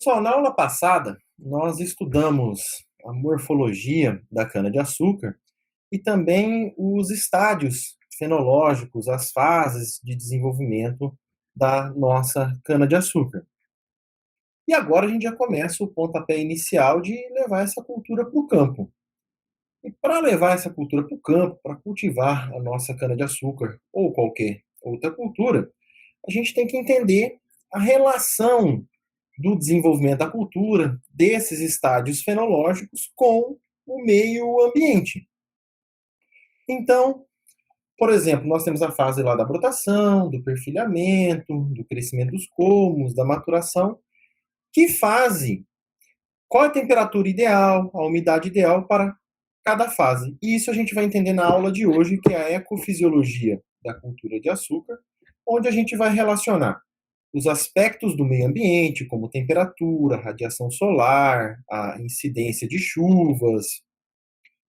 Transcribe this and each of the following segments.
Pessoal, na aula passada, nós estudamos a morfologia da cana-de-açúcar e também os estádios fenológicos, as fases de desenvolvimento da nossa cana-de-açúcar. E agora a gente já começa o pontapé inicial de levar essa cultura para o campo. E para levar essa cultura para o campo, para cultivar a nossa cana-de-açúcar ou qualquer outra cultura, a gente tem que entender a relação do desenvolvimento da cultura, desses estádios fenológicos com o meio ambiente. Então, por exemplo, nós temos a fase lá da brotação, do perfilhamento, do crescimento dos colmos, da maturação. Que fase? Qual é a temperatura ideal, a umidade ideal para cada fase? E isso a gente vai entender na aula de hoje, que é a ecofisiologia da cultura de açúcar, onde a gente vai relacionar os aspectos do meio ambiente, como temperatura, radiação solar, a incidência de chuvas,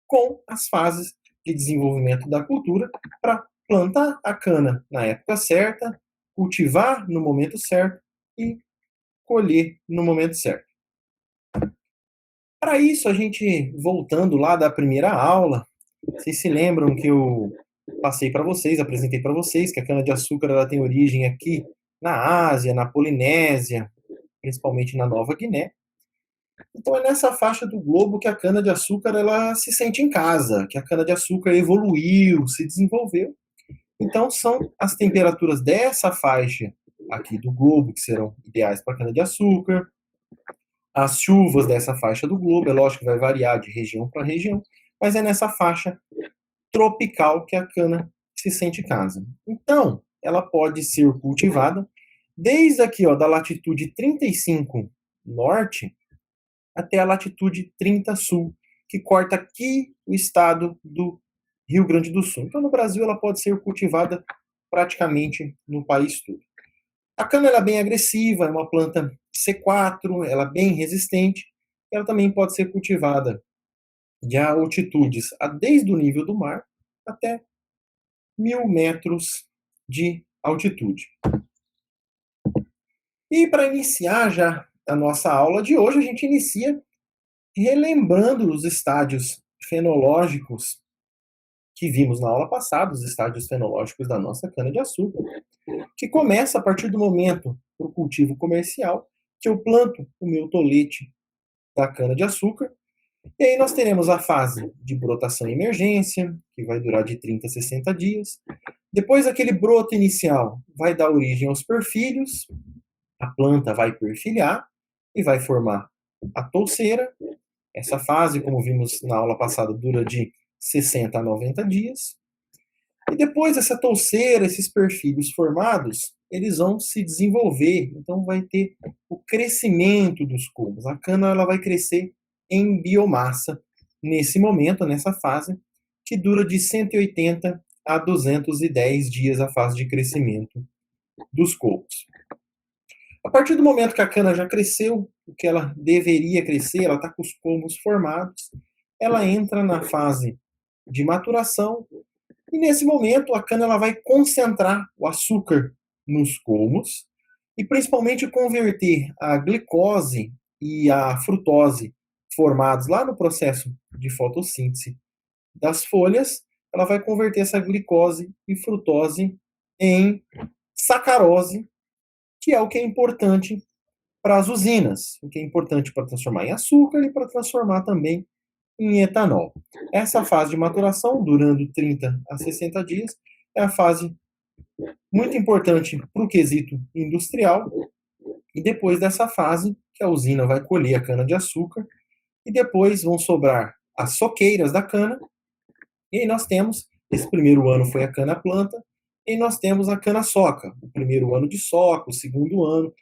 com as fases de desenvolvimento da cultura para plantar a cana na época certa, cultivar no momento certo e colher no momento certo. Para isso, a gente, voltando lá da primeira aula, vocês se lembram que eu passei para vocês, apresentei para vocês que a cana-de-açúcar ela tem origem aqui na Ásia, na Polinésia, principalmente na Nova Guiné. Então é nessa faixa do globo que a cana-de-açúcar ela se sente em casa, que a cana-de-açúcar evoluiu, se desenvolveu. Então são as temperaturas dessa faixa aqui do globo que serão ideais para a cana-de-açúcar, as chuvas dessa faixa do globo, é lógico que vai variar de região para região, mas é nessa faixa tropical que a cana se sente em casa. Então, ela pode ser cultivada desde aqui, ó, da latitude 35 norte até a latitude 30 sul, que corta aqui o estado do Rio Grande do Sul. Então, no Brasil, ela pode ser cultivada praticamente no país todo. A cana ela é bem agressiva, é uma planta C4, ela é bem resistente. Ela também pode ser cultivada de altitudes desde o nível do mar até 1.000 metros de altitude. E para iniciar já a nossa aula de hoje, a gente inicia relembrando os estádios fenológicos que vimos na aula passada, os estádios fenológicos da nossa cana-de-açúcar, que começa a partir do momento do cultivo comercial, que eu planto o meu tolete da cana-de-açúcar, e aí nós teremos a fase de brotação e emergência, que vai durar de 30 a 60 dias. Depois aquele broto inicial vai dar origem aos perfilhos, a planta vai perfilhar e vai formar a touceira. Essa fase, como vimos na aula passada, dura de 60 a 90 dias. E depois essa touceira, esses perfilhos formados, eles vão se desenvolver. Então vai ter o crescimento dos colmos. A cana ela vai crescer em biomassa nesse momento, nessa fase, que dura de 180 a 210 dias a fase de crescimento dos colmos. A partir do momento que a cana já cresceu, o que ela deveria crescer, ela está com os colmos formados, ela entra na fase de maturação e nesse momento a cana ela vai concentrar o açúcar nos colmos e principalmente converter a glicose e a frutose formados lá no processo de fotossíntese das folhas, ela vai converter essa glicose e frutose em sacarose, que é o que é importante para as usinas, o que é importante para transformar em açúcar e para transformar também em etanol. Essa fase de maturação, durando 30 a 60 dias, é a fase muito importante para o quesito industrial. E depois dessa fase, que a usina vai colher a cana-de-açúcar, e depois vão sobrar as soqueiras da cana, e aí nós temos, esse primeiro ano foi a cana-planta, e nós temos a cana-soca, o primeiro ano de soca, o segundo ano,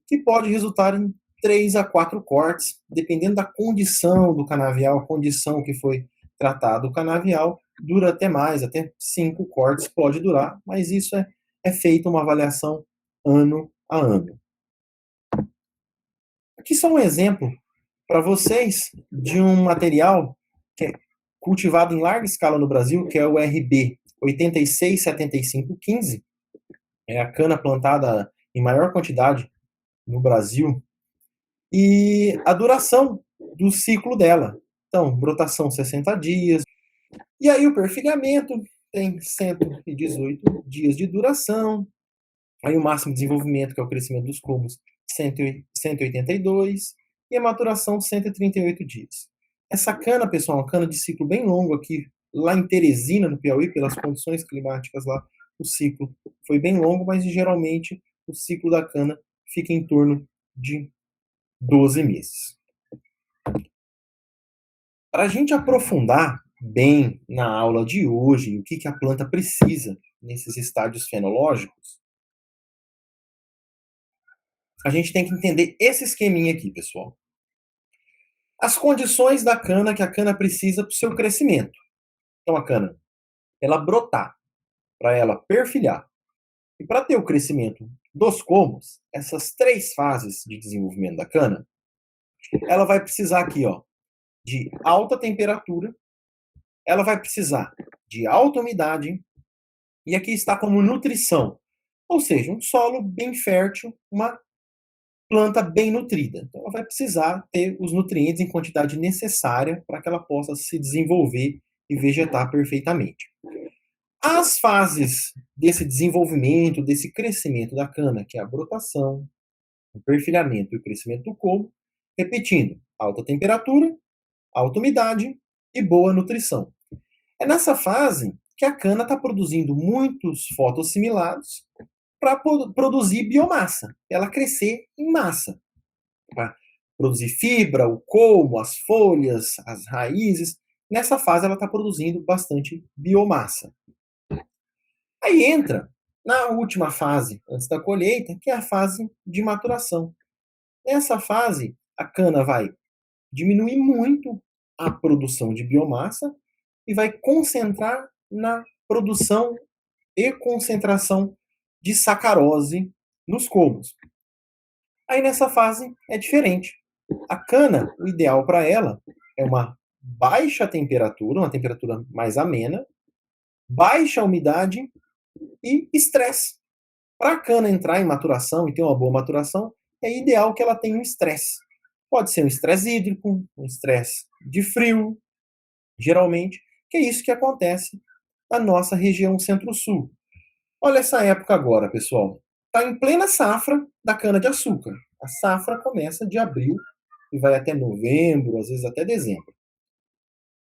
que pode resultar em 3 a 4 cortes, dependendo da condição do canavial, a condição que foi tratado o canavial, dura até mais, até 5 cortes pode durar, mas isso é feita uma avaliação ano a ano. Aqui só um exemplo para vocês de um material que é cultivado em larga escala no Brasil, que é o RB 867515, é a cana plantada em maior quantidade no Brasil. e a duração do ciclo dela. Então, brotação 60 dias. E aí o perfilhamento tem 118 dias de duração. Aí o máximo de desenvolvimento, que é o crescimento dos colmos, 182, e a maturação 138 dias. Essa cana, pessoal, é uma cana de ciclo bem longo aqui, lá em Teresina, no Piauí, pelas condições climáticas lá, o ciclo foi bem longo, mas geralmente o ciclo da cana fica em torno de 12 meses. Para a gente aprofundar bem na aula de hoje, o que a planta precisa nesses estádios fenológicos, a gente tem que entender esse esqueminha aqui, pessoal. As condições da cana que a cana precisa para o seu crescimento. Então, a cana, ela brotar, para ela perfilhar, e para ter o crescimento dos colmos, essas 3 fases de desenvolvimento da cana, ela vai precisar aqui, ó, de alta temperatura, ela vai precisar de alta umidade, e aqui está como nutrição, ou seja, um solo bem fértil, uma planta bem nutrida. Então, ela vai precisar ter os nutrientes em quantidade necessária para que ela possa se desenvolver e vegetar perfeitamente. As fases desse desenvolvimento, desse crescimento da cana, que é a brotação, o perfilhamento e o crescimento do colmo, repetindo, alta temperatura, alta umidade e boa nutrição. É nessa fase que a cana está produzindo muitos fotossimilados para produzir biomassa, ela crescer em massa, para produzir fibra, o colmo, as folhas, as raízes. Nessa fase ela está produzindo bastante biomassa. Aí entra na última fase, antes da colheita, que é a fase de maturação. Nessa fase, a cana vai diminuir muito a produção de biomassa e vai concentrar na produção e concentração de sacarose nos colmos. Aí nessa fase é diferente. A cana, o ideal para ela é uma baixa temperatura, uma temperatura mais amena, baixa umidade e estresse. Para a cana entrar em maturação e ter uma boa maturação, é ideal que ela tenha um estresse. Pode ser um estresse hídrico, um estresse de frio, geralmente, que é isso que acontece na nossa região centro-sul. Olha essa época agora, pessoal. Está em plena safra da cana-de-açúcar. A safra começa de abril e vai até novembro, às vezes até dezembro.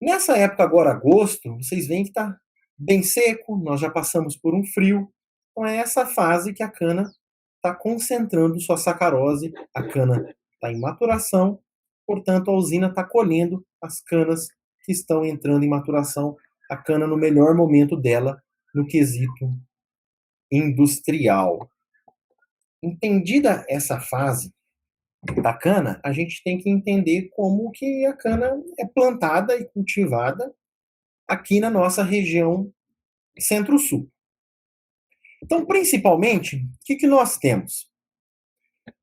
Nessa época agora, agosto, vocês veem que está bem seco, nós já passamos por um frio. Então é essa fase que a cana está concentrando sua sacarose, a cana está em maturação, portanto a usina está colhendo as canas que estão entrando em maturação, a cana no melhor momento dela, no quesito industrial. Entendida essa fase da cana, a gente tem que entender como que a cana é plantada e cultivada aqui na nossa região centro-sul. Então, principalmente, o que nós temos?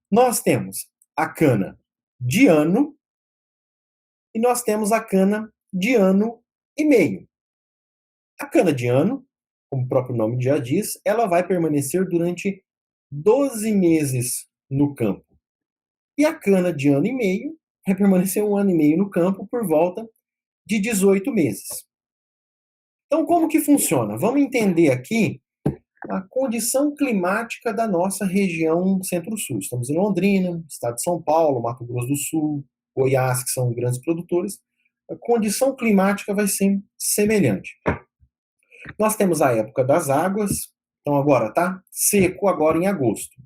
Nós temos a cana de ano e nós temos a cana de ano e meio. A cana de ano, como o próprio nome já diz, ela vai permanecer durante 12 meses no campo. E a cana de ano e meio vai permanecer 1 ano e meio no campo por volta de 18 meses. Então, como que funciona? Vamos entender aqui a condição climática da nossa região centro-sul. Estamos em Londrina, estado de São Paulo, Mato Grosso do Sul, Goiás, que são grandes produtores. A condição climática vai ser semelhante. Nós temos a época das águas, então agora tá seco agora em agosto.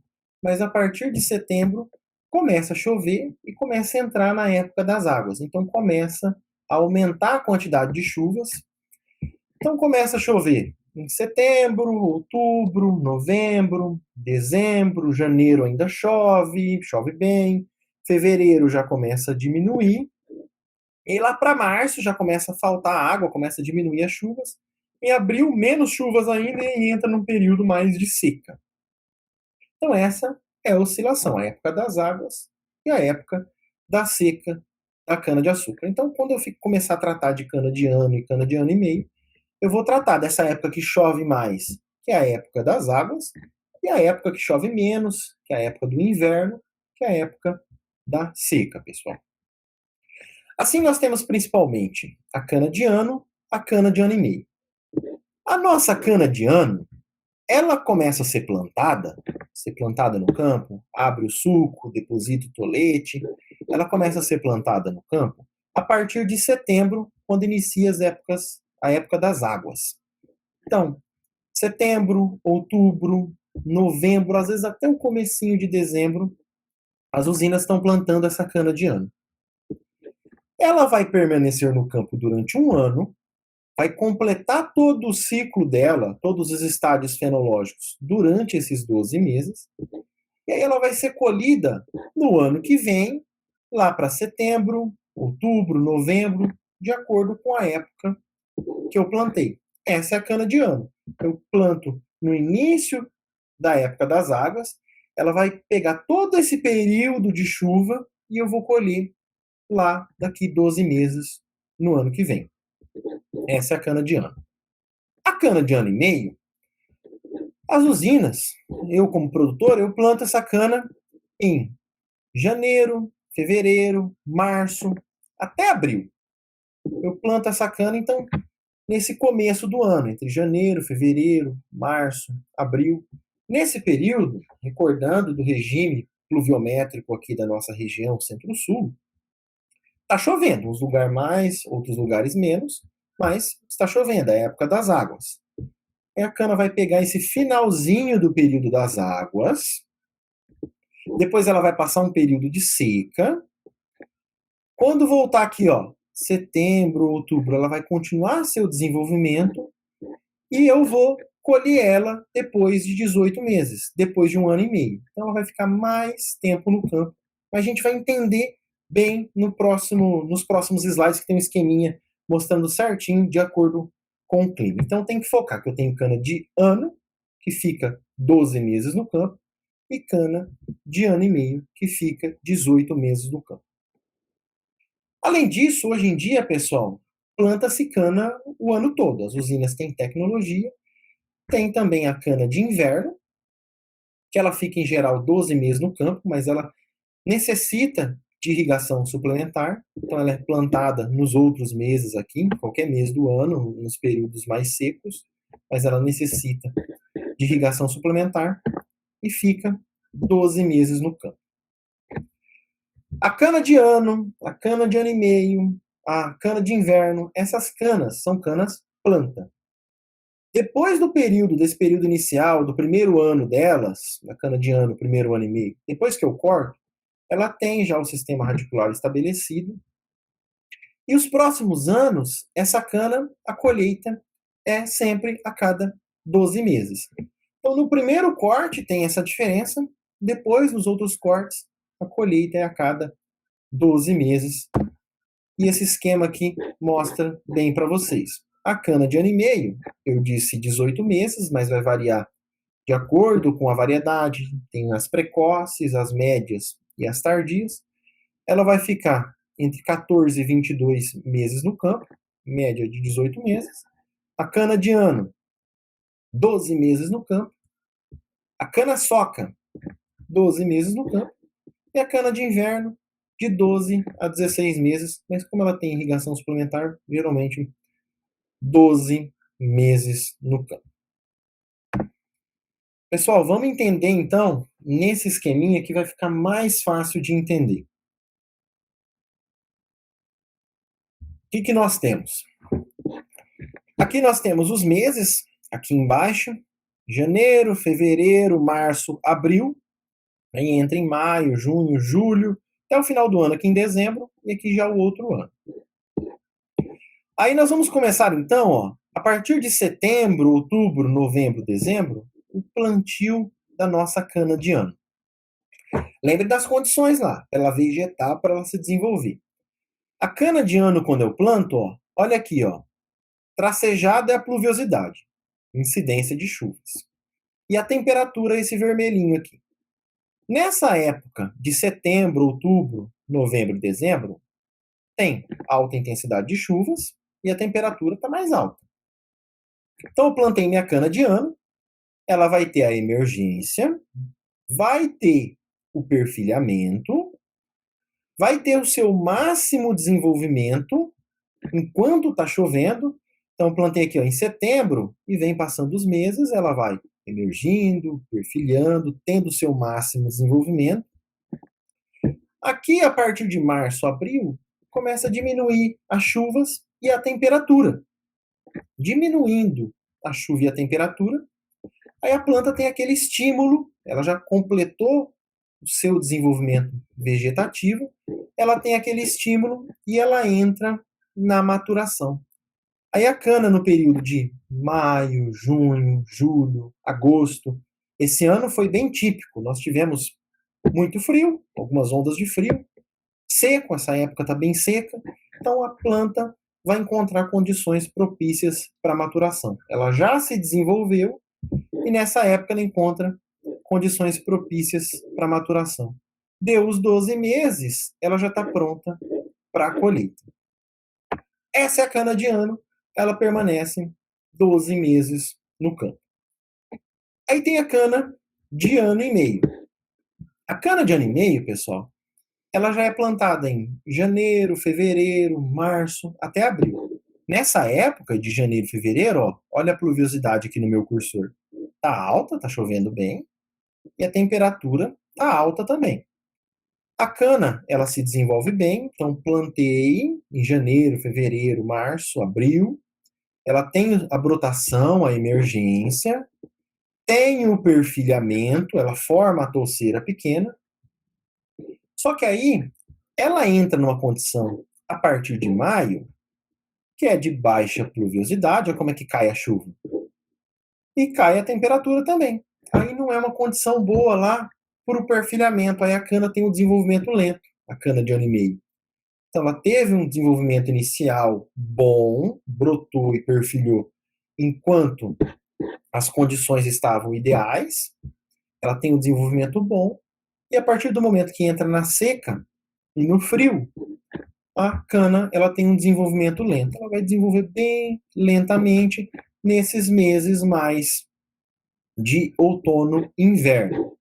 Mas a partir de setembro começa a chover e começa a entrar na época das águas. Então começa a aumentar a quantidade de chuvas. Então começa a chover em setembro, outubro, novembro, dezembro, janeiro ainda chove, chove bem, fevereiro já começa a diminuir, e lá para março já começa a faltar água, começa a diminuir as chuvas, em abril menos chuvas ainda e entra num período mais de seca. Então essa é a oscilação, a época das águas e a época da seca da cana-de-açúcar. Então quando eu começar a tratar de cana de ano e cana de ano e meio, eu vou tratar dessa época que chove mais, que é a época das águas, e a época que chove menos, que é a época do inverno, que é a época da seca, pessoal. Assim, nós temos principalmente a cana de ano, a cana de ano e meio. A nossa cana de ano, ela começa a ser plantada no campo, abre o suco, deposita o tolete, ela começa a ser plantada no campo a partir de setembro, quando inicia a época das águas. Então, setembro, outubro, novembro, às vezes até o comecinho de dezembro, as usinas estão plantando essa cana de ano. Ela vai permanecer no campo durante um ano, vai completar todo o ciclo dela, todos os estádios fenológicos, durante esses 12 meses, e aí ela vai ser colhida no ano que vem, lá para setembro, outubro, novembro, de acordo com a época que eu plantei. Essa é a cana de ano. Eu planto no início da época das águas, ela vai pegar todo esse período de chuva e eu vou colher lá daqui 12 meses no ano que vem. Essa é a cana de ano. A cana de ano e meio, as usinas, eu como produtor, eu planto essa cana em janeiro, fevereiro, março, até abril. Eu planto essa cana, então, nesse começo do ano, entre janeiro, fevereiro, março, abril. Nesse período, recordando do regime pluviométrico aqui da nossa região centro-sul, está chovendo, uns lugares mais, outros lugares menos, mas está chovendo, é a época das águas. E a cana vai pegar esse finalzinho do período das águas, depois ela vai passar um período de seca. Quando voltar aqui, ó, setembro, outubro, ela vai continuar seu desenvolvimento e eu vou colher ela depois de 18 meses, depois de um ano e meio. Então ela vai ficar mais tempo no campo. Mas a gente vai entender bem nos próximos slides que tem um esqueminha mostrando certinho de acordo com o clima. Então tem que focar que eu tenho cana de ano, que fica 12 meses no campo, e cana de ano e meio, que fica 18 meses no campo. Além disso, hoje em dia, pessoal, planta-se cana o ano todo. As usinas têm tecnologia. Tem também a cana de inverno, que ela fica em geral 12 meses no campo, mas ela necessita de irrigação suplementar. Então ela é plantada nos outros meses aqui, qualquer mês do ano, nos períodos mais secos, mas ela necessita de irrigação suplementar e fica 12 meses no campo. A cana de ano, a cana de ano e meio, a cana de inverno, essas canas são canas planta. Depois desse período inicial, do primeiro ano delas, da cana de ano, primeiro ano e meio, depois que eu corto, ela tem já o sistema radicular estabelecido. E os próximos anos, essa cana, a colheita é sempre a cada 12 meses. Então, no primeiro corte tem essa diferença, depois, nos outros cortes, a colheita é a cada 12 meses. E esse esquema aqui mostra bem para vocês. A cana de ano e meio, eu disse 18 meses, mas vai variar de acordo com a variedade. Tem as precoces, as médias e as tardias. Ela vai ficar entre 14 e 22 meses no campo, média de 18 meses. A cana de ano, 12 meses no campo. A cana soca, 12 meses no campo. E a cana de inverno, de 12 a 16 meses, mas como ela tem irrigação suplementar, geralmente 12 meses no campo. Pessoal, vamos entender então nesse esqueminha que vai ficar mais fácil de entender. O que nós temos? Aqui nós temos os meses, aqui embaixo, janeiro, fevereiro, março, abril, aí entra em maio, junho, julho, até o final do ano aqui em dezembro, e aqui já o outro ano. Aí nós vamos começar então, ó, a partir de setembro, outubro, novembro, dezembro, o plantio da nossa cana de ano. Lembre das condições lá, para ela vegetar, para ela se desenvolver. A cana de ano, quando eu planto, ó, olha aqui, ó, tracejada é a pluviosidade, incidência de chuvas. E a temperatura é esse vermelhinho aqui. Nessa época de setembro, outubro, novembro e dezembro, tem alta intensidade de chuvas e a temperatura está mais alta. Então eu plantei minha cana de ano, ela vai ter a emergência, vai ter o perfilhamento, vai ter o seu máximo desenvolvimento enquanto está chovendo. Então, plantei aqui ó, em setembro e vem passando os meses, ela vai emergindo, perfilhando, tendo o seu máximo desenvolvimento. Aqui, a partir de março, abril, começa a diminuir as chuvas e a temperatura. Diminuindo a chuva e a temperatura, aí a planta tem aquele estímulo, ela já completou o seu desenvolvimento vegetativo, ela tem aquele estímulo e ela entra na maturação. Aí a cana no período de maio, junho, julho, agosto, esse ano foi bem típico. Nós tivemos muito frio, algumas ondas de frio, seco, essa época está bem seca, então a planta vai encontrar condições propícias para maturação. Ela já se desenvolveu e nessa época ela encontra condições propícias para maturação. Deu os 12 meses, ela já está pronta para a colheita. Essa é a cana de ano, ela permanece 12 meses no campo. Aí tem a cana de ano e meio. A cana de ano e meio, pessoal, ela já é plantada em janeiro, fevereiro, março, até abril. Nessa época de janeiro e fevereiro, ó, olha a pluviosidade aqui no meu cursor. Tá alta, tá chovendo bem, e a temperatura tá alta também. A cana, ela se desenvolve bem, então plantei em janeiro, fevereiro, março, abril. Ela tem a brotação, a emergência, tem o perfilhamento, ela forma a touceira pequena. Só que aí ela entra numa condição a partir de maio, que é de baixa pluviosidade, olha como é que cai a chuva. E cai a temperatura também. Aí não é uma condição boa lá para o perfilhamento, aí a cana tem um desenvolvimento lento, a cana de ano e meio. Então ela teve um desenvolvimento inicial bom, brotou e perfilhou enquanto as condições estavam ideais, ela tem um desenvolvimento bom, e a partir do momento que entra na seca e no frio, a cana ela tem um desenvolvimento lento. Ela vai desenvolver bem lentamente nesses meses mais de outono e inverno.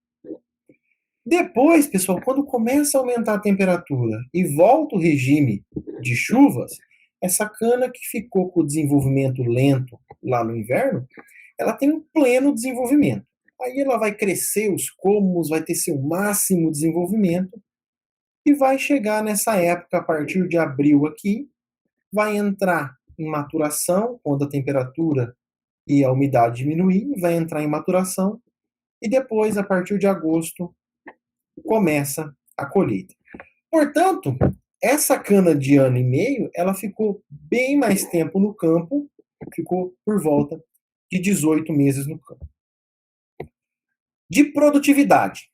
Depois, pessoal, quando começa a aumentar a temperatura e volta o regime de chuvas, essa cana que ficou com o desenvolvimento lento lá no inverno, ela tem um pleno desenvolvimento. Aí ela vai crescer os colmos, vai ter seu máximo desenvolvimento e vai chegar nessa época, a partir de abril aqui, vai entrar em maturação, quando a temperatura e a umidade diminuir, vai entrar em maturação e depois, a partir de agosto, começa a colheita. Portanto, essa cana de ano e meio, ela ficou bem mais tempo no campo, ficou por volta de 18 meses no campo. De produtividade.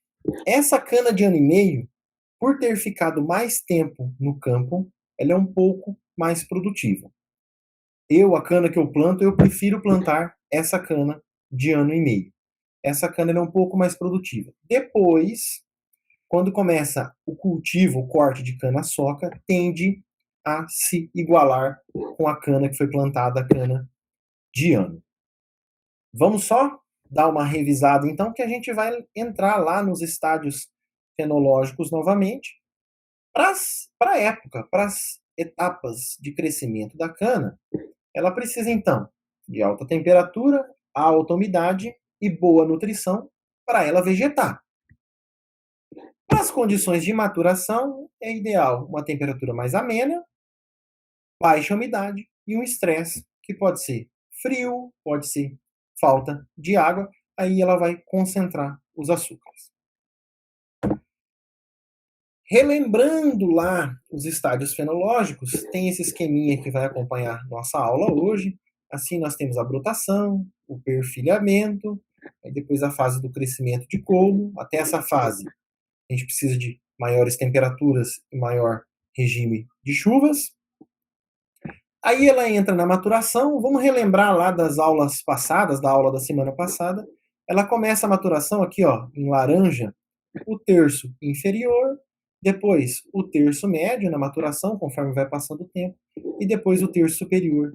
Essa cana de ano e meio, por ter ficado mais tempo no campo, ela é um pouco mais produtiva. A cana que eu planto, eu prefiro plantar essa cana de ano e meio. Essa cana é um pouco mais produtiva. Depois, quando começa o cultivo, o corte de cana-soca, tende a se igualar com a cana que foi plantada, a cana de ano. Vamos só dar uma revisada, então, que a gente vai entrar lá nos estádios fenológicos novamente, para a época, para as etapas de crescimento da cana. Ela precisa, então, de alta temperatura, alta umidade e boa nutrição para ela vegetar. Para as condições de maturação, é ideal uma temperatura mais amena, baixa umidade e um estresse, que pode ser frio, pode ser falta de água, aí ela vai concentrar os açúcares. Relembrando lá os estádios fenológicos, tem esse esqueminha que vai acompanhar nossa aula hoje. Assim, nós temos a brotação, o perfilhamento, aí depois a fase do crescimento de colmo. Até essa fase, a gente precisa de maiores temperaturas e maior regime de chuvas. Aí ela entra na maturação. Vamos relembrar lá das aulas passadas, da aula da semana passada. Ela começa a maturação aqui, ó, em laranja, o terço inferior, depois o terço médio na maturação, conforme vai passando o tempo, e depois o terço superior.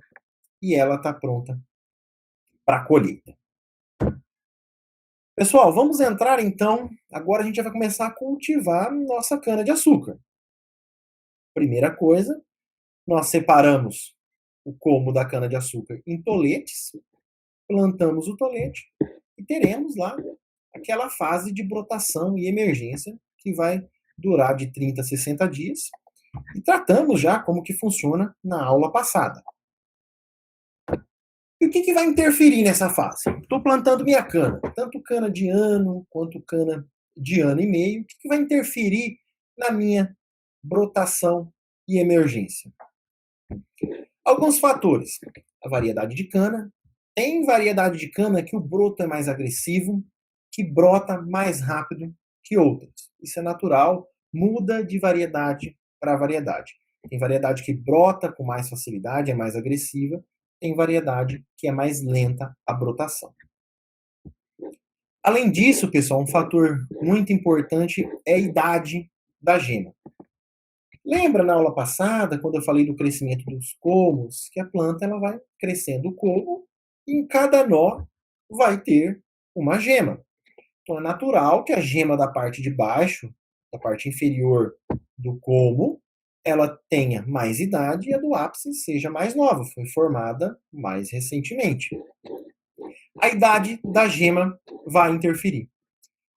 E ela está pronta para a colheita. Pessoal, vamos entrar então. Agora a gente vai começar a cultivar nossa cana-de-açúcar. Primeira coisa, nós separamos o como da cana-de-açúcar em toletes, plantamos o tolete e teremos lá aquela fase de brotação e emergência que vai durar de 30 a 60 dias. E tratamos já como que funciona na aula passada. E o que vai interferir nessa fase? Estou plantando minha cana, tanto cana de ano quanto cana de ano e meio. O que vai interferir na minha brotação e emergência? Alguns fatores. A variedade de cana. Tem variedade de cana que o broto é mais agressivo, que brota mais rápido que outras. Isso é natural, muda de variedade para variedade. Tem variedade que brota com mais facilidade, é mais agressiva. Tem variedade que é mais lenta a brotação. Além disso, pessoal, um fator muito importante é a idade da gema. Lembra na aula passada, quando eu falei do crescimento dos colmos, que a planta ela vai crescendo o colmo e em cada nó vai ter uma gema. Então é natural que a gema da parte de baixo, da parte inferior do colmo, ela tenha mais idade e a do ápice seja mais nova, foi formada mais recentemente. A idade da gema vai interferir.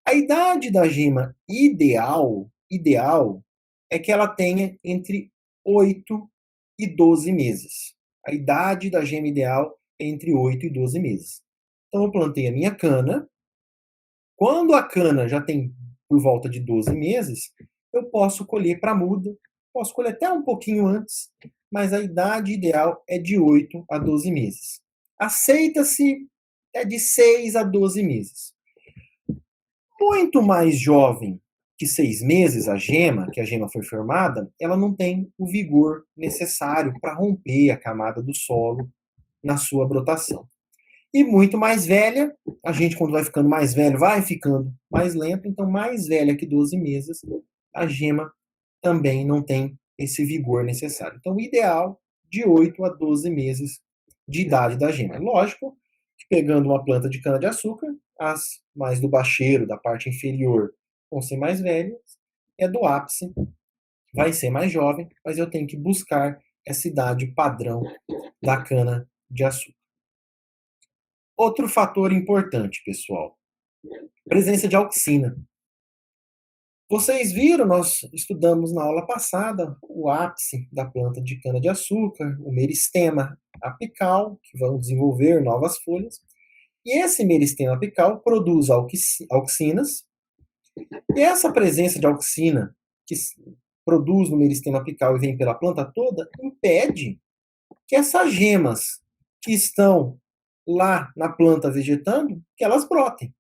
A idade da gema ideal é que ela tenha entre 8 e 12 meses. A idade da gema ideal é entre 8 e 12 meses. Então eu plantei a minha cana. Quando a cana já tem por volta de 12 meses, eu posso colher para muda, posso colher até um pouquinho antes, mas a idade ideal é de 8 a 12 meses. Aceita-se de 6 a 12 meses. Muito mais jovem que 6 meses, que a gema foi formada, ela não tem o vigor necessário para romper a camada do solo na sua brotação. E muito mais velha, a gente quando vai ficando mais velho, vai ficando mais lento, então mais velha que 12 meses, a gema também não tem esse vigor necessário. Então o ideal de 8 a 12 meses de idade da gema. Lógico que pegando uma planta de cana-de-açúcar, as mais do bacheiro, da parte inferior, vão ser mais velhas, e a do ápice vai ser mais jovem, mas eu tenho que buscar essa idade padrão da cana-de-açúcar. Outro fator importante, pessoal, presença de auxina. Vocês viram, nós estudamos na aula passada o ápice da planta de cana-de-açúcar, o meristema apical, que vão desenvolver novas folhas. E esse meristema apical produz auxinas, e essa presença de auxina que produz no meristema apical e vem pela planta toda, impede que essas gemas que estão lá na planta vegetando, que elas brotem.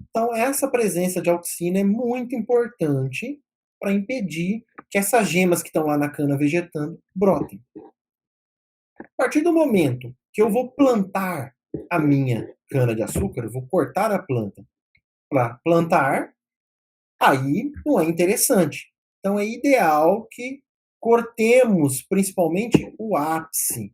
Então, essa presença de auxina é muito importante para impedir que essas gemas que estão lá na cana vegetando brotem. A partir do momento que eu vou plantar a minha cana-de-açúcar, eu vou cortar a planta para plantar, aí não é interessante. Então, é ideal que cortemos principalmente o ápice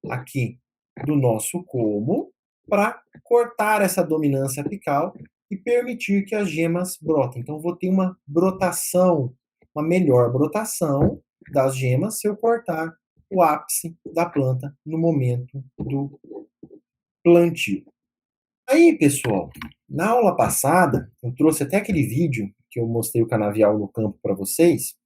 aqui do nosso colmo para cortar essa dominância apical e permitir que as gemas brotem. Então, vou ter uma brotação, uma melhor brotação das gemas se eu cortar o ápice da planta no momento do plantio. Aí, pessoal, na aula passada, eu trouxe até aquele vídeo que eu mostrei o canavial no campo para vocês,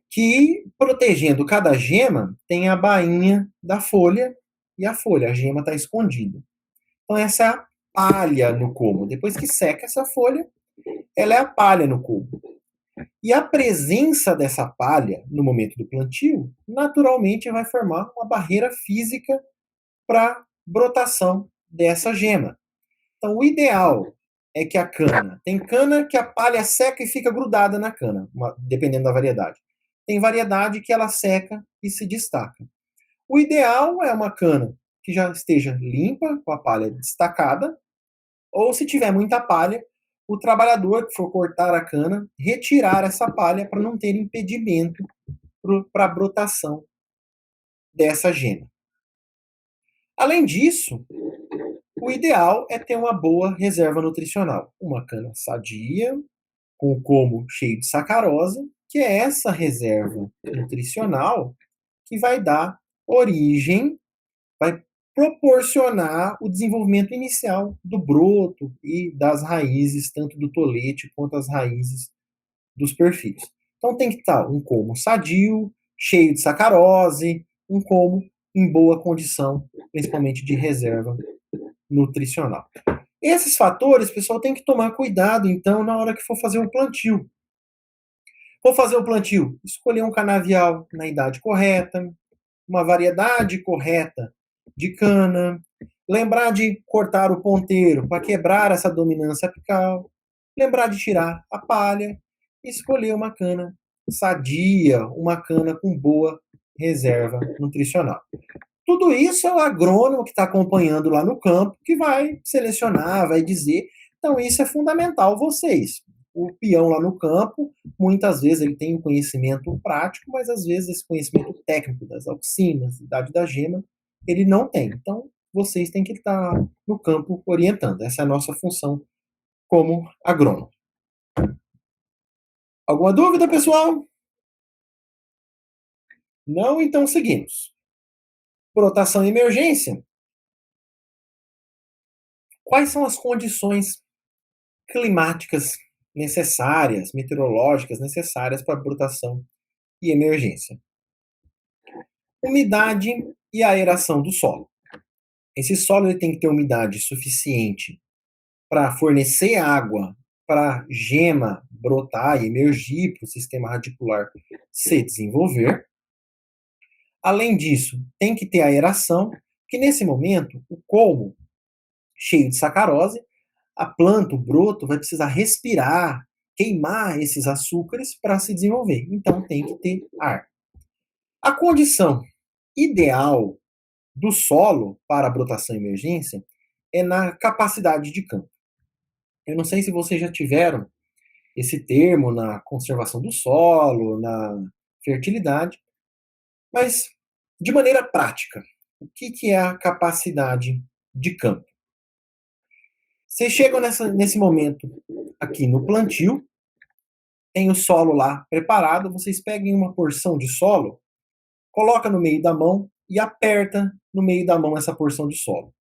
que protegendo cada gema tem a bainha da folha e a gema está escondida. Então essa é a palha no colmo. Depois que seca essa folha, ela é a palha no colmo. E a presença dessa palha no momento do plantio, naturalmente vai formar uma barreira física para brotação dessa gema. Então o ideal é que a cana, tem cana que a palha seca e fica grudada na cana, dependendo da variedade. Tem variedade que ela seca e se destaca. O ideal é uma cana que já esteja limpa, com a palha destacada, ou se tiver muita palha, o trabalhador que for cortar a cana, retirar essa palha para não ter impedimento para a brotação dessa gema. Além disso, o ideal é ter uma boa reserva nutricional. Uma cana sadia, com o como cheio de sacarose, que é essa reserva nutricional que vai dar origem, vai proporcionar o desenvolvimento inicial do broto e das raízes, tanto do tolete quanto as raízes dos perfis. Então tem que estar um colmo sadio, cheio de sacarose, um colmo em boa condição, principalmente de reserva nutricional. Esses fatores, pessoal, tem que tomar cuidado, então, na hora que for fazer um plantio. Vou fazer o plantio, escolher um canavial na idade correta, uma variedade correta de cana, lembrar de cortar o ponteiro para quebrar essa dominância apical, lembrar de tirar a palha e escolher uma cana sadia, uma cana com boa reserva nutricional. Tudo isso é o agrônomo que está acompanhando lá no campo que vai selecionar, vai dizer. Então, isso é fundamental vocês. O peão lá no campo, muitas vezes ele tem um conhecimento prático, mas às vezes esse conhecimento técnico das auxinas, idade da gema, ele não tem. Então, vocês têm que estar no campo orientando. Essa é a nossa função como agrônomo. Alguma dúvida, pessoal? Não? Então seguimos. Brotação e emergência. Quais são as condições climáticas necessárias, meteorológicas necessárias para brotação e emergência? Umidade e aeração do solo. Esse solo ele tem que ter umidade suficiente para fornecer água para a gema brotar e emergir, para o sistema radicular se desenvolver. Além disso, tem que ter aeração, que nesse momento, o colmo cheio de sacarose, a planta, o broto, vai precisar respirar, queimar esses açúcares para se desenvolver. Então tem que ter ar. A condição ideal do solo para a brotação e emergência é na capacidade de campo. Eu não sei se vocês já tiveram esse termo na conservação do solo, na fertilidade, mas de maneira prática, o que é a capacidade de campo? Vocês chegam nesse momento aqui no plantio, tem o solo lá preparado, vocês peguem uma porção de solo, coloca no meio da mão e aperta no meio da mão essa porção de solo.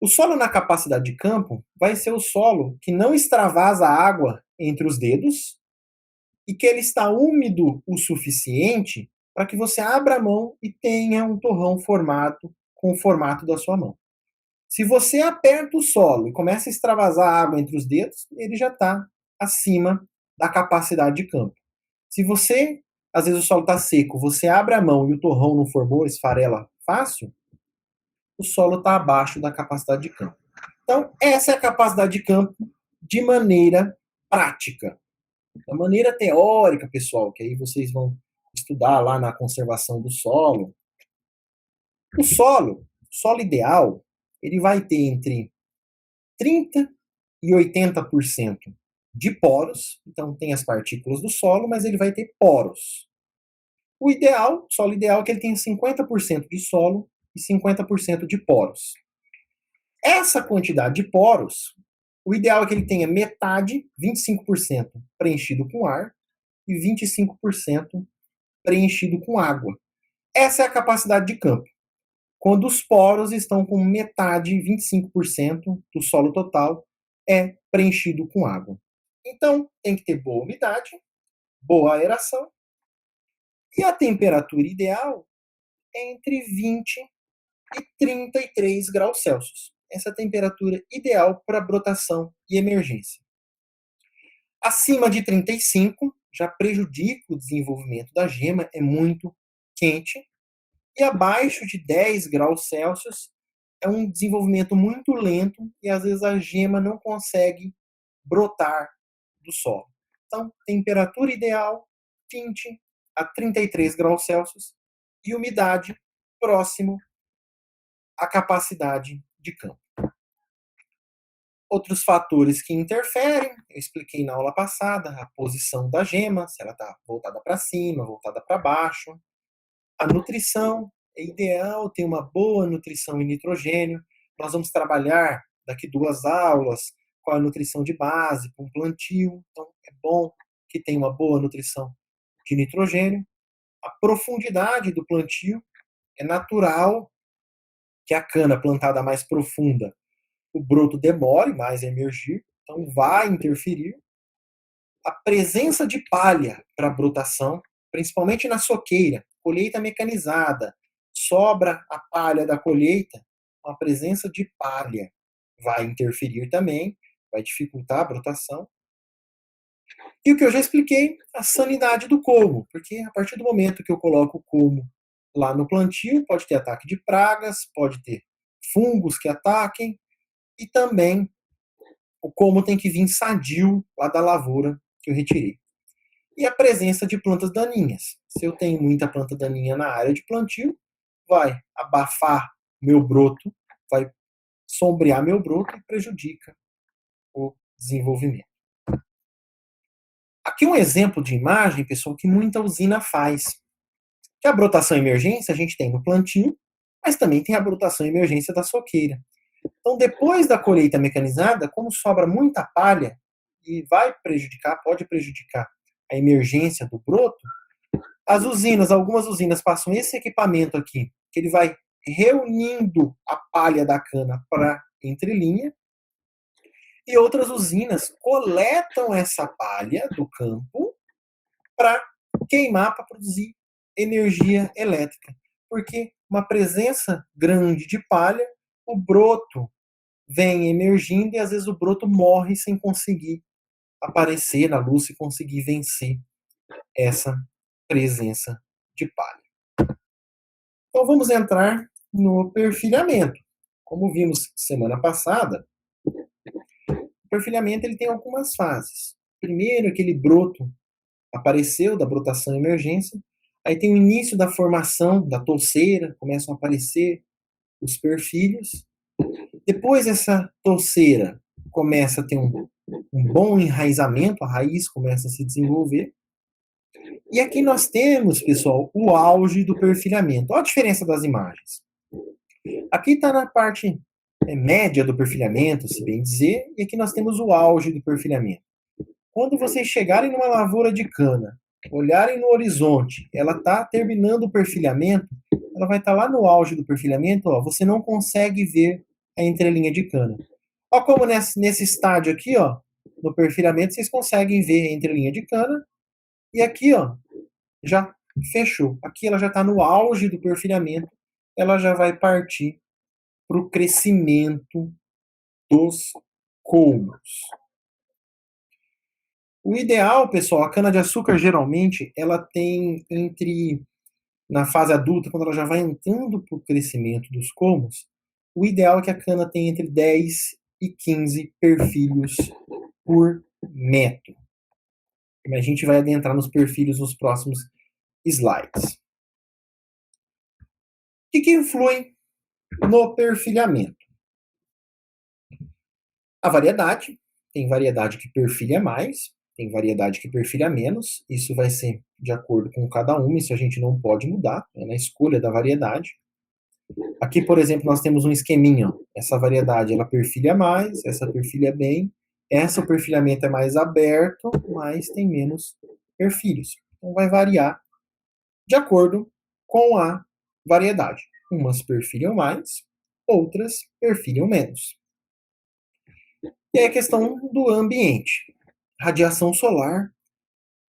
O solo na capacidade de campo vai ser o solo que não extravasa água entre os dedos e que ele está úmido o suficiente para que você abra a mão e tenha um torrão formado com o formato da sua mão. Se você aperta o solo e começa a extravasar água entre os dedos, ele já está acima da capacidade de campo. Se você, às vezes o solo está seco, você abre a mão e o torrão não formou, esfarela fácil, o solo está abaixo da capacidade de campo. Então, essa é a capacidade de campo de maneira prática. Da maneira teórica, pessoal, que aí vocês vão estudar lá na conservação do solo. O solo ideal, ele vai ter entre 30% e 80% de poros, então tem as partículas do solo, mas ele vai ter poros. O solo ideal é que ele tenha 50% de solo e 50% de poros. Essa quantidade de poros, o ideal é que ele tenha metade, 25% preenchido com ar e 25% preenchido com água. Essa é a capacidade de campo. Quando os poros estão com metade, 25% do solo total é preenchido com água. Então, tem que ter boa umidade, boa aeração, e a temperatura ideal é entre 20 e 33 graus Celsius. Essa é a temperatura ideal para brotação e emergência. Acima de 35 já prejudica o desenvolvimento da gema, é muito quente. E abaixo de 10 graus Celsius é um desenvolvimento muito lento e às vezes a gema não consegue brotar do solo. Então, temperatura ideal 20 a 33 graus Celsius e umidade próximo à capacidade de campo. Outros fatores que interferem, eu expliquei na aula passada, a posição da gema, se ela está voltada para cima, voltada para baixo. A nutrição, é ideal ter uma boa nutrição em nitrogênio. Nós vamos trabalhar daqui 2 aulas com a nutrição de base, com plantio. Então, é bom que tem uma boa nutrição de nitrogênio. A profundidade do plantio é natural que a cana plantada mais profunda, o broto demore mais a emergir, então vai interferir. A presença de palha para a brotação, principalmente na soqueira, colheita mecanizada, sobra a palha da colheita, a presença de palha vai interferir também, vai dificultar a brotação. E o que eu já expliquei, a sanidade do colmo, porque a partir do momento que eu coloco o colmo lá no plantio, pode ter ataque de pragas, pode ter fungos que ataquem, e também o colmo tem que vir sadio lá da lavoura que eu retirei. E a presença de plantas daninhas. Se eu tenho muita planta daninha na área de plantio, vai abafar meu broto, vai sombrear meu broto e prejudica o desenvolvimento. Aqui um exemplo de imagem, pessoal, que muita usina faz. Que a brotação emergência a gente tem no plantio, mas também tem a brotação emergência da soqueira. Então, depois da colheita mecanizada, como sobra muita palha e vai prejudicar, pode prejudicar a emergência do broto, as usinas, algumas usinas passam esse equipamento aqui, que ele vai reunindo a palha da cana para entrelinha, e outras usinas coletam essa palha do campo para queimar, para produzir energia elétrica. Porque uma presença grande de palha, o broto vem emergindo e às vezes o broto morre sem conseguir aparecer na luz e conseguir vencer essa presença de palha. Então vamos entrar no perfilhamento. Como vimos semana passada, o perfilhamento ele tem algumas fases. Primeiro, aquele broto apareceu da brotação emergência, aí tem o início da formação da touceira, começam a aparecer os perfilhos. Depois essa touceira começa a ter um bom enraizamento, a raiz começa a se desenvolver. E aqui nós temos, pessoal, o auge do perfilhamento. Olha a diferença das imagens. Aqui está na parte média do perfilhamento, se bem dizer, e aqui nós temos o auge do perfilhamento. Quando vocês chegarem numa lavoura de cana, olharem no horizonte, ela está terminando o perfilhamento, ela vai estar lá no auge do perfilhamento, ó, você não consegue ver a entrelinha de cana. Olha como nesse estágio aqui, ó, no perfilhamento, vocês conseguem ver a entrelinha de cana, e aqui, ó, já fechou. Aqui ela já está no auge do perfilhamento, ela já vai partir para o crescimento dos colmos. O ideal, pessoal, a cana-de-açúcar geralmente ela tem na fase adulta, quando ela já vai entrando para o crescimento dos colmos, o ideal é que a cana tenha entre 10 e 15 perfilhos por metro. A gente vai adentrar nos perfilhos nos próximos slides. O que influi no perfilhamento? A variedade. Tem variedade que perfilha mais, tem variedade que perfilha menos. Isso vai ser de acordo com cada uma, isso a gente não pode mudar, é na escolha da variedade. Aqui, por exemplo, nós temos um esqueminha. Essa variedade ela perfilha mais, essa perfilha bem. Essa o perfilhamento é mais aberto, mas tem menos perfilhos. Então vai variar de acordo com a variedade. Umas perfilham mais, outras perfilham menos. E aí a questão do ambiente. Radiação solar.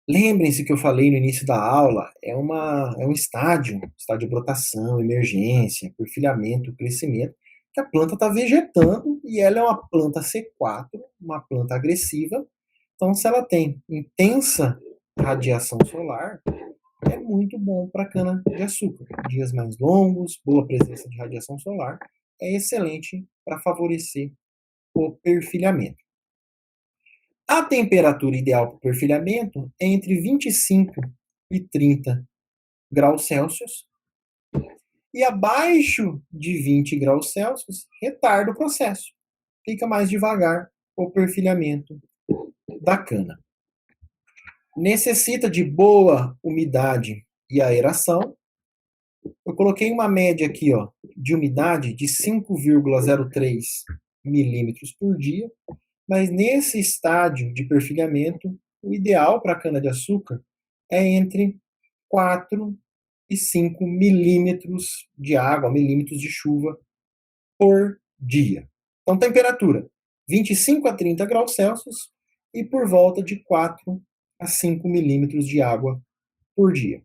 Lembrem-se que eu falei no início da aula, é um estágio de brotação, emergência, perfilhamento, crescimento, que a planta está vegetando e ela é uma planta C4, uma planta agressiva. Então, se ela tem intensa radiação solar, é muito bom para a cana-de-açúcar. Dias mais longos, boa presença de radiação solar, é excelente para favorecer o perfilhamento. A temperatura ideal para o perfilhamento é entre 25 e 30 graus Celsius. E abaixo de 20 graus Celsius, retarda o processo. Fica mais devagar o perfilhamento da cana. Necessita de boa umidade e aeração. Eu coloquei uma média aqui, ó, de umidade de 5,03 milímetros por dia. Mas nesse estágio de perfilhamento, o ideal para a cana-de-açúcar é entre 4 e 5 milímetros de água, milímetros de chuva por dia. Então, temperatura 25 a 30 graus Celsius e por volta de 4 a 5 milímetros de água por dia.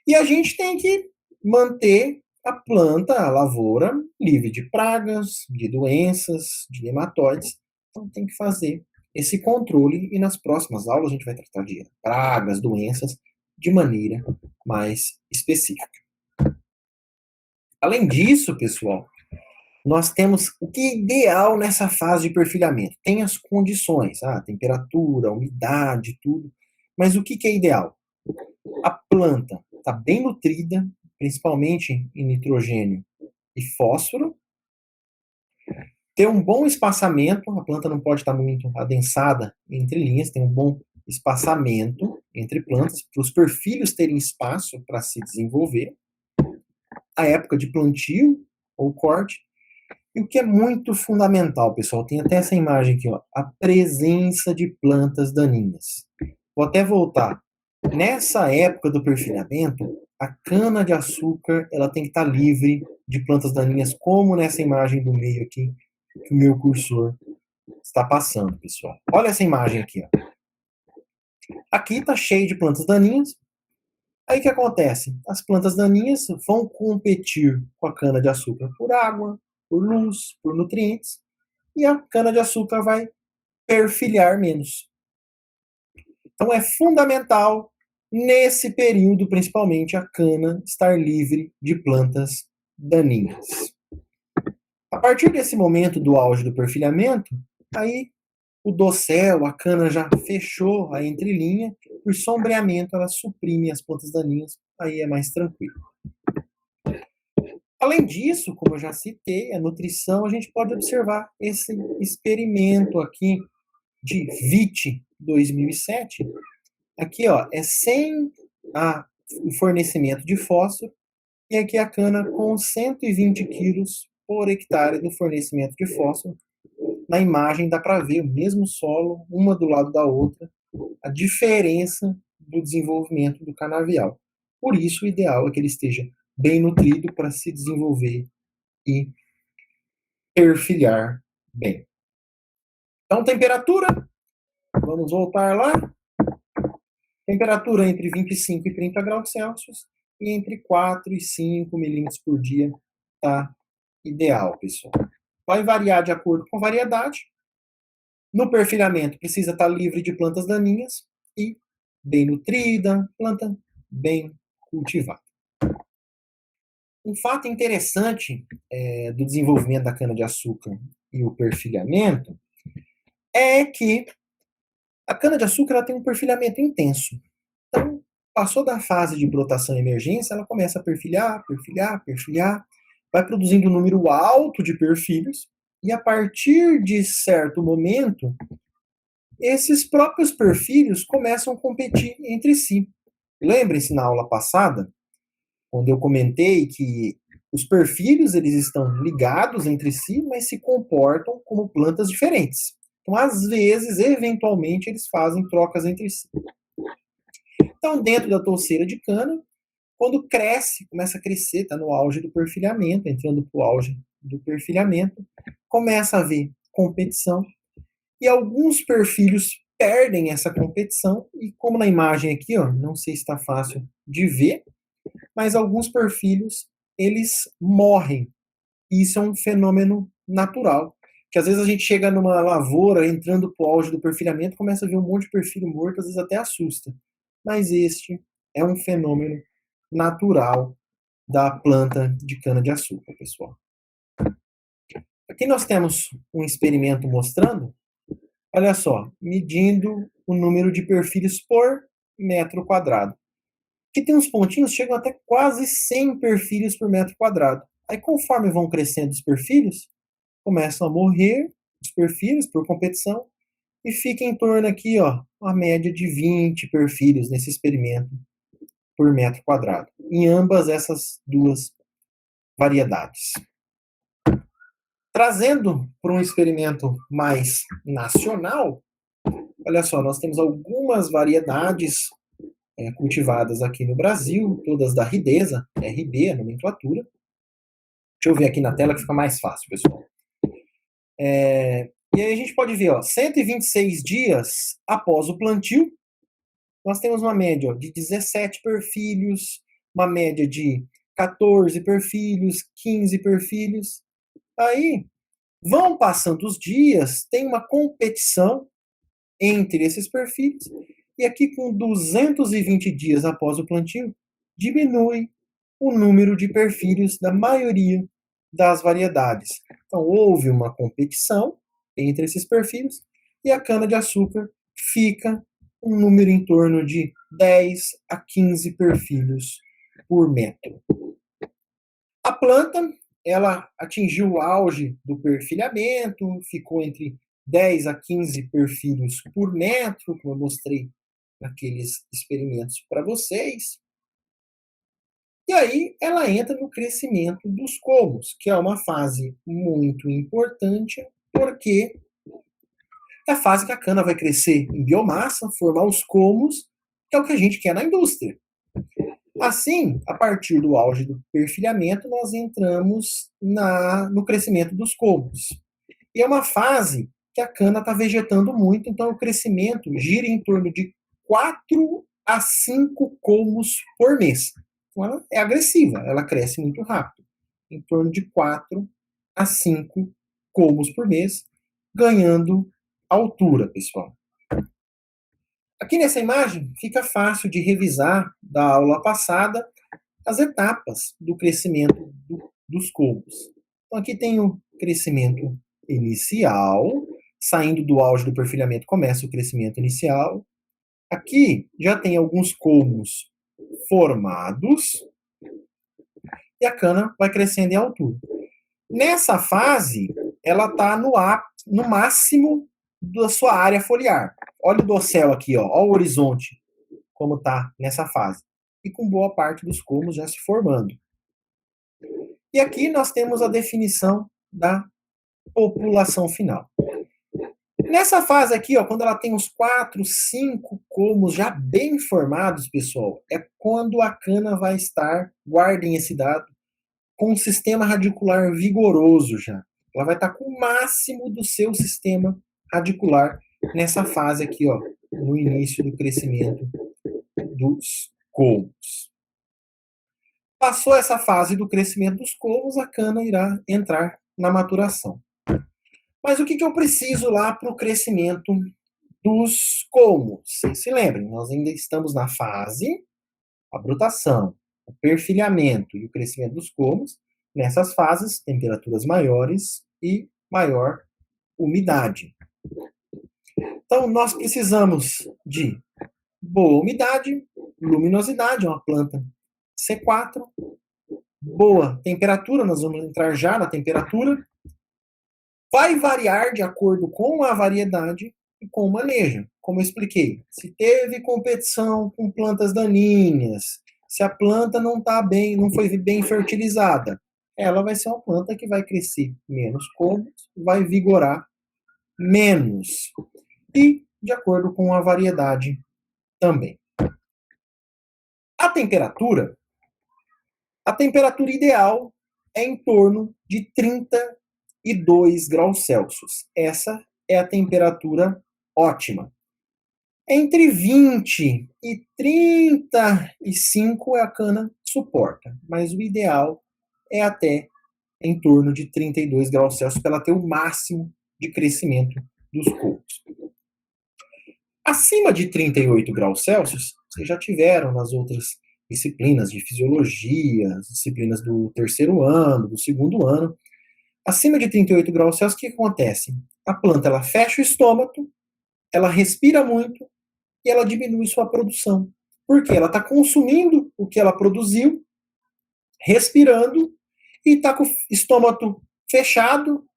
E a gente tem que manter a planta, a lavoura, livre de pragas, de doenças, de nematóides. Então tem que fazer esse controle e nas próximas aulas a gente vai tratar de pragas, doenças, de maneira mais específica. Além disso, pessoal, nós temos o que é ideal nessa fase de perfilhamento. Tem as condições, temperatura, umidade, tudo. Mas o que é ideal? A planta está bem nutrida, principalmente em nitrogênio e fósforo. Ter um bom espaçamento, a planta não pode estar muito adensada entre linhas, tem um bom espaçamento entre plantas, para os perfilhos terem espaço para se desenvolver. A época de plantio ou corte. E o que é muito fundamental, pessoal, tem até essa imagem aqui, ó, a presença de plantas daninhas. Vou até voltar. Nessa época do perfilhamento, a cana-de-açúcar ela tem que estar livre de plantas daninhas, como nessa imagem do meio aqui, que o meu cursor está passando, pessoal. Olha essa imagem aqui. Ó. Aqui está cheio de plantas daninhas. Aí o que acontece? As plantas daninhas vão competir com a cana-de-açúcar por água, por luz, por nutrientes, e a cana-de-açúcar vai perfilhar menos. Então é fundamental, nesse período, principalmente, a cana estar livre de plantas daninhas. A partir desse momento do auge do perfilhamento, aí o dossel, a cana já fechou a entrelinha, por sombreamento ela suprime as plantas daninhas, aí é mais tranquilo. Além disso, como eu já citei, a nutrição, a gente pode observar esse experimento aqui de VIT 2007. Aqui, ó, é sem o fornecimento de fósforo, e aqui a cana com 120 quilos por hectare do fornecimento de fósforo. Na imagem dá para ver o mesmo solo, uma do lado da outra, a diferença do desenvolvimento do canavial. Por isso, o ideal é que ele esteja bem nutrido para se desenvolver e perfilhar bem. Então, temperatura, vamos voltar lá. Temperatura entre 25 e 30 graus Celsius e entre 4 e 5 milímetros por dia está ideal, pessoal. Vai variar de acordo com a variedade. No perfilhamento, precisa estar livre de plantas daninhas e bem nutrida, planta bem cultivada. Um fato interessante do desenvolvimento da cana-de-açúcar e o perfilhamento é que a cana-de-açúcar tem um perfilhamento intenso. Então, passou da fase de brotação e emergência, ela começa a perfilhar, perfilhar, perfilhar, vai produzindo um número alto de perfilhos, e a partir de certo momento, esses próprios perfilhos começam a competir entre si. Lembrem-se na aula passada, quando eu comentei que os perfilhos eles estão ligados entre si, mas se comportam como plantas diferentes. Então, às vezes, eventualmente, eles fazem trocas entre si. Então, dentro da touceira de cana, quando cresce, começa a crescer, está no auge do perfilhamento, entrando para o auge do perfilhamento, começa a haver competição, e alguns perfilhos perdem essa competição, e como na imagem aqui, ó, não sei se está fácil de ver, mas alguns perfilhos, eles morrem. E isso é um fenômeno natural. Que às vezes a gente chega numa lavoura, entrando para o auge do perfilhamento, começa a ver um monte de perfilho morto, às vezes até assusta. Mas este é um fenômeno natural da planta de cana-de-açúcar, pessoal. Aqui nós temos um experimento mostrando, olha só, medindo o número de perfilhos por metro quadrado. Aqui tem uns pontinhos, chegam até quase 100 perfilhos por metro quadrado. Aí conforme vão crescendo os perfilhos, começam a morrer os perfilhos por competição e fica em torno aqui, ó, uma média de 20 perfilhos nesse experimento por metro quadrado, em ambas essas duas variedades. Trazendo para um experimento mais nacional, olha só, nós temos algumas variedades cultivadas aqui no Brasil, todas da Ridesa, RD, a nomenclatura. Deixa eu ver aqui na tela que fica mais fácil, pessoal. E aí a gente pode ver, ó, 126 dias após o plantio, nós temos uma média de 17 perfilhos, uma média de 14 perfilhos, 15 perfilhos. Aí, vão passando os dias, tem uma competição entre esses perfilhos, e aqui com 220 dias após o plantio, diminui o número de perfilhos da maioria das variedades. Então, houve uma competição entre esses perfilhos, e a cana-de-açúcar fica um número em torno de 10 a 15 perfilhos por metro. A planta, ela atingiu o auge do perfilhamento, ficou entre 10 a 15 perfilhos por metro, como eu mostrei naqueles experimentos para vocês. E aí ela entra no crescimento dos colmos, que é uma fase muito importante, porque é a fase que a cana vai crescer em biomassa, formar os colmos, que é o que a gente quer na indústria. Assim, a partir do auge do perfilhamento, nós entramos no crescimento dos colmos. E é uma fase que a cana está vegetando muito, então o crescimento gira em torno de 4 a 5 colmos por mês. Então ela é agressiva, ela cresce muito rápido. Em torno de 4 a 5 colmos por mês, ganhando altura, pessoal. Aqui nessa imagem fica fácil de revisar da aula passada as etapas do crescimento dos colmos. Então aqui tem o crescimento inicial, saindo do auge do perfilhamento começa o crescimento inicial. Aqui já tem alguns colmos formados e a cana vai crescendo em altura. Nessa fase, ela está no máximo da sua área foliar. Olha o dossel aqui, ó, olha o horizonte, como está nessa fase. E com boa parte dos colmos já se formando. E aqui nós temos a definição da população final. Nessa fase aqui, ó, quando ela tem uns 4, 5 colmos já bem formados, pessoal, é quando a cana vai estar, guardem esse dado, com um sistema radicular vigoroso já. Ela vai estar com o máximo do seu sistema radicular nessa fase aqui, ó, no início do crescimento dos colmos. Passou essa fase do crescimento dos colmos, a cana irá entrar na maturação. Mas o que eu preciso lá para o crescimento dos colmos? Se lembrem, nós ainda estamos na fase, a brutação, o perfilhamento e o crescimento dos colmos. Nessas fases, temperaturas maiores e maior umidade. Então, nós precisamos de boa umidade, luminosidade, uma planta C4, boa temperatura, nós vamos entrar já na temperatura. Vai variar de acordo com a variedade e com o manejo. Como eu expliquei, se teve competição com plantas daninhas, se a planta não foi bem fertilizada, ela vai ser uma planta que vai crescer menos colmos, vai vigorar menos. E de acordo com a variedade também. A temperatura ideal é em torno de 32 graus Celsius. Essa é a temperatura ótima. Entre 20 e 35 a cana suporta, mas o ideal é até em torno de 32 graus Celsius para ela ter o máximo de crescimento dos colmos. Acima de 38 graus Celsius, vocês já tiveram nas outras disciplinas de fisiologia, disciplinas do terceiro ano, do segundo ano. Acima de 38 graus Celsius, o que acontece? A planta ela fecha o estômago, ela respira muito e ela diminui sua produção. Por quê? Ela está consumindo o que ela produziu, respirando, e está com o estômago fechado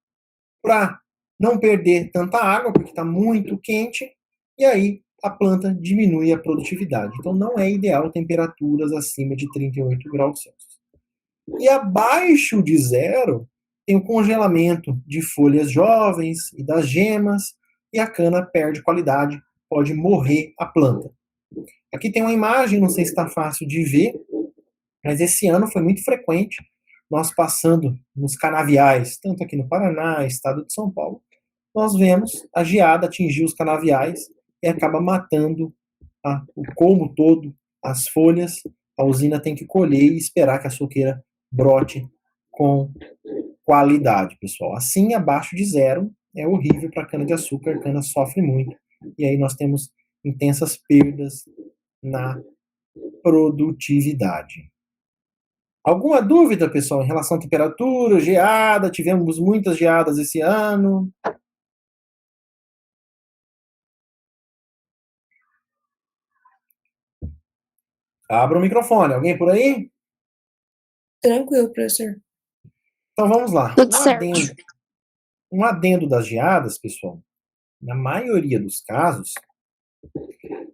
para não perder tanta água, porque está muito quente, e aí a planta diminui a produtividade. Então não é ideal temperaturas acima de 38 graus Celsius. E abaixo de zero tem o congelamento de folhas jovens e das gemas, e a cana perde qualidade, pode morrer a planta. Aqui tem uma imagem, não sei se está fácil de ver, mas esse ano foi muito frequente nós passando nos canaviais, tanto aqui no Paraná, estado de São Paulo, nós vemos a geada atingir os canaviais e acaba matando o colmo todo, as folhas. A usina tem que colher e esperar que a soqueira brote com qualidade, pessoal. Assim, abaixo de zero, é horrível para a cana-de-açúcar, a cana sofre muito, e aí nós temos intensas perdas na produtividade. Alguma dúvida, pessoal, em relação à temperatura, geada? Tivemos muitas geadas esse ano. Abra o microfone. Alguém por aí? Tranquilo, professor. Então vamos lá. Tudo certo. Um adendo das geadas, pessoal. Na maioria dos casos,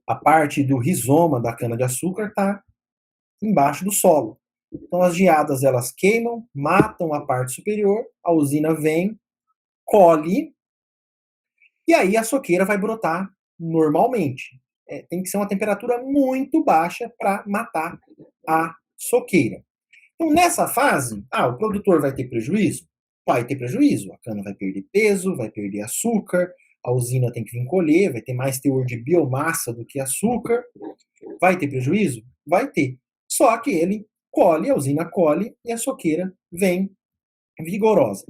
a parte do rizoma da cana-de-açúcar está embaixo do solo. Então as geadas elas queimam, matam a parte superior, a usina vem, colhe, e aí a soqueira vai brotar normalmente. Tem que ser uma temperatura muito baixa para matar a soqueira. Então, nessa fase, o produtor vai ter prejuízo? Vai ter prejuízo. A cana vai perder peso, vai perder açúcar, a usina tem que vir colher, vai ter mais teor de biomassa do que açúcar. Vai ter prejuízo? Vai ter. Só que ele colhe, a usina colhe e a soqueira vem vigorosa.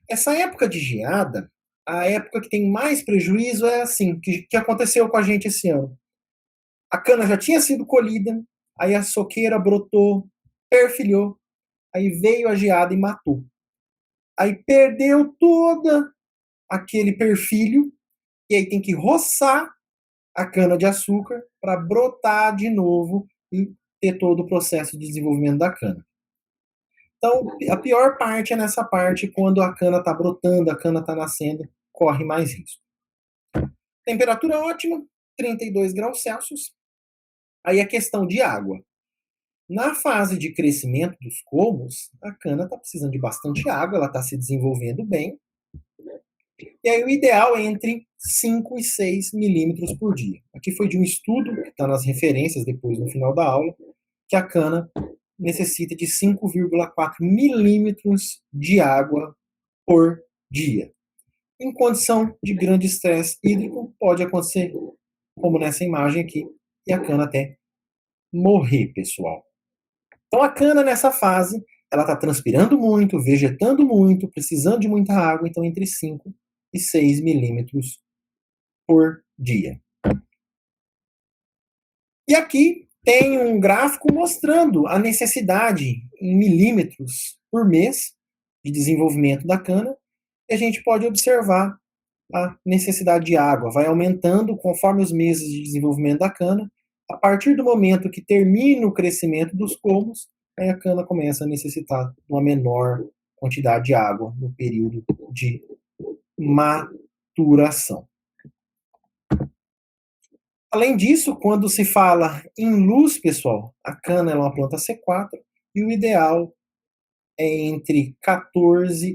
Essa época de geada, a época que tem mais prejuízo é assim, que aconteceu com a gente esse ano. A cana já tinha sido colhida, aí a soqueira brotou, perfilhou, aí veio a geada e matou. Aí perdeu todo aquele perfilho, e aí tem que roçar a cana de açúcar para brotar de novo e ter todo o processo de desenvolvimento da cana. Então, a pior parte é nessa parte, quando a cana está brotando, a cana está nascendo, corre mais risco. Temperatura ótima, 32 graus Celsius. Aí a questão de água. Na fase de crescimento dos colmos, a cana está precisando de bastante água, ela está se desenvolvendo bem. E aí o ideal é entre 5 e 6 milímetros por dia. Aqui foi de um estudo, que está nas referências depois no final da aula, que a cana necessita de 5,4 milímetros de água por dia. Em condição de grande estresse hídrico, pode acontecer, como nessa imagem aqui, e a cana até morrer, pessoal. Então a cana nessa fase, ela está transpirando muito, vegetando muito, precisando de muita água, então entre 5 e 6 milímetros por dia. E aqui tem um gráfico mostrando a necessidade em milímetros por mês de desenvolvimento da cana, e a gente pode observar a necessidade de água. Vai aumentando conforme os meses de desenvolvimento da cana. A partir do momento que termina o crescimento dos colmos, aí a cana começa a necessitar de uma menor quantidade de água no período de maturação. Além disso, quando se fala em luz, pessoal, a cana é uma planta C4 e o ideal é entre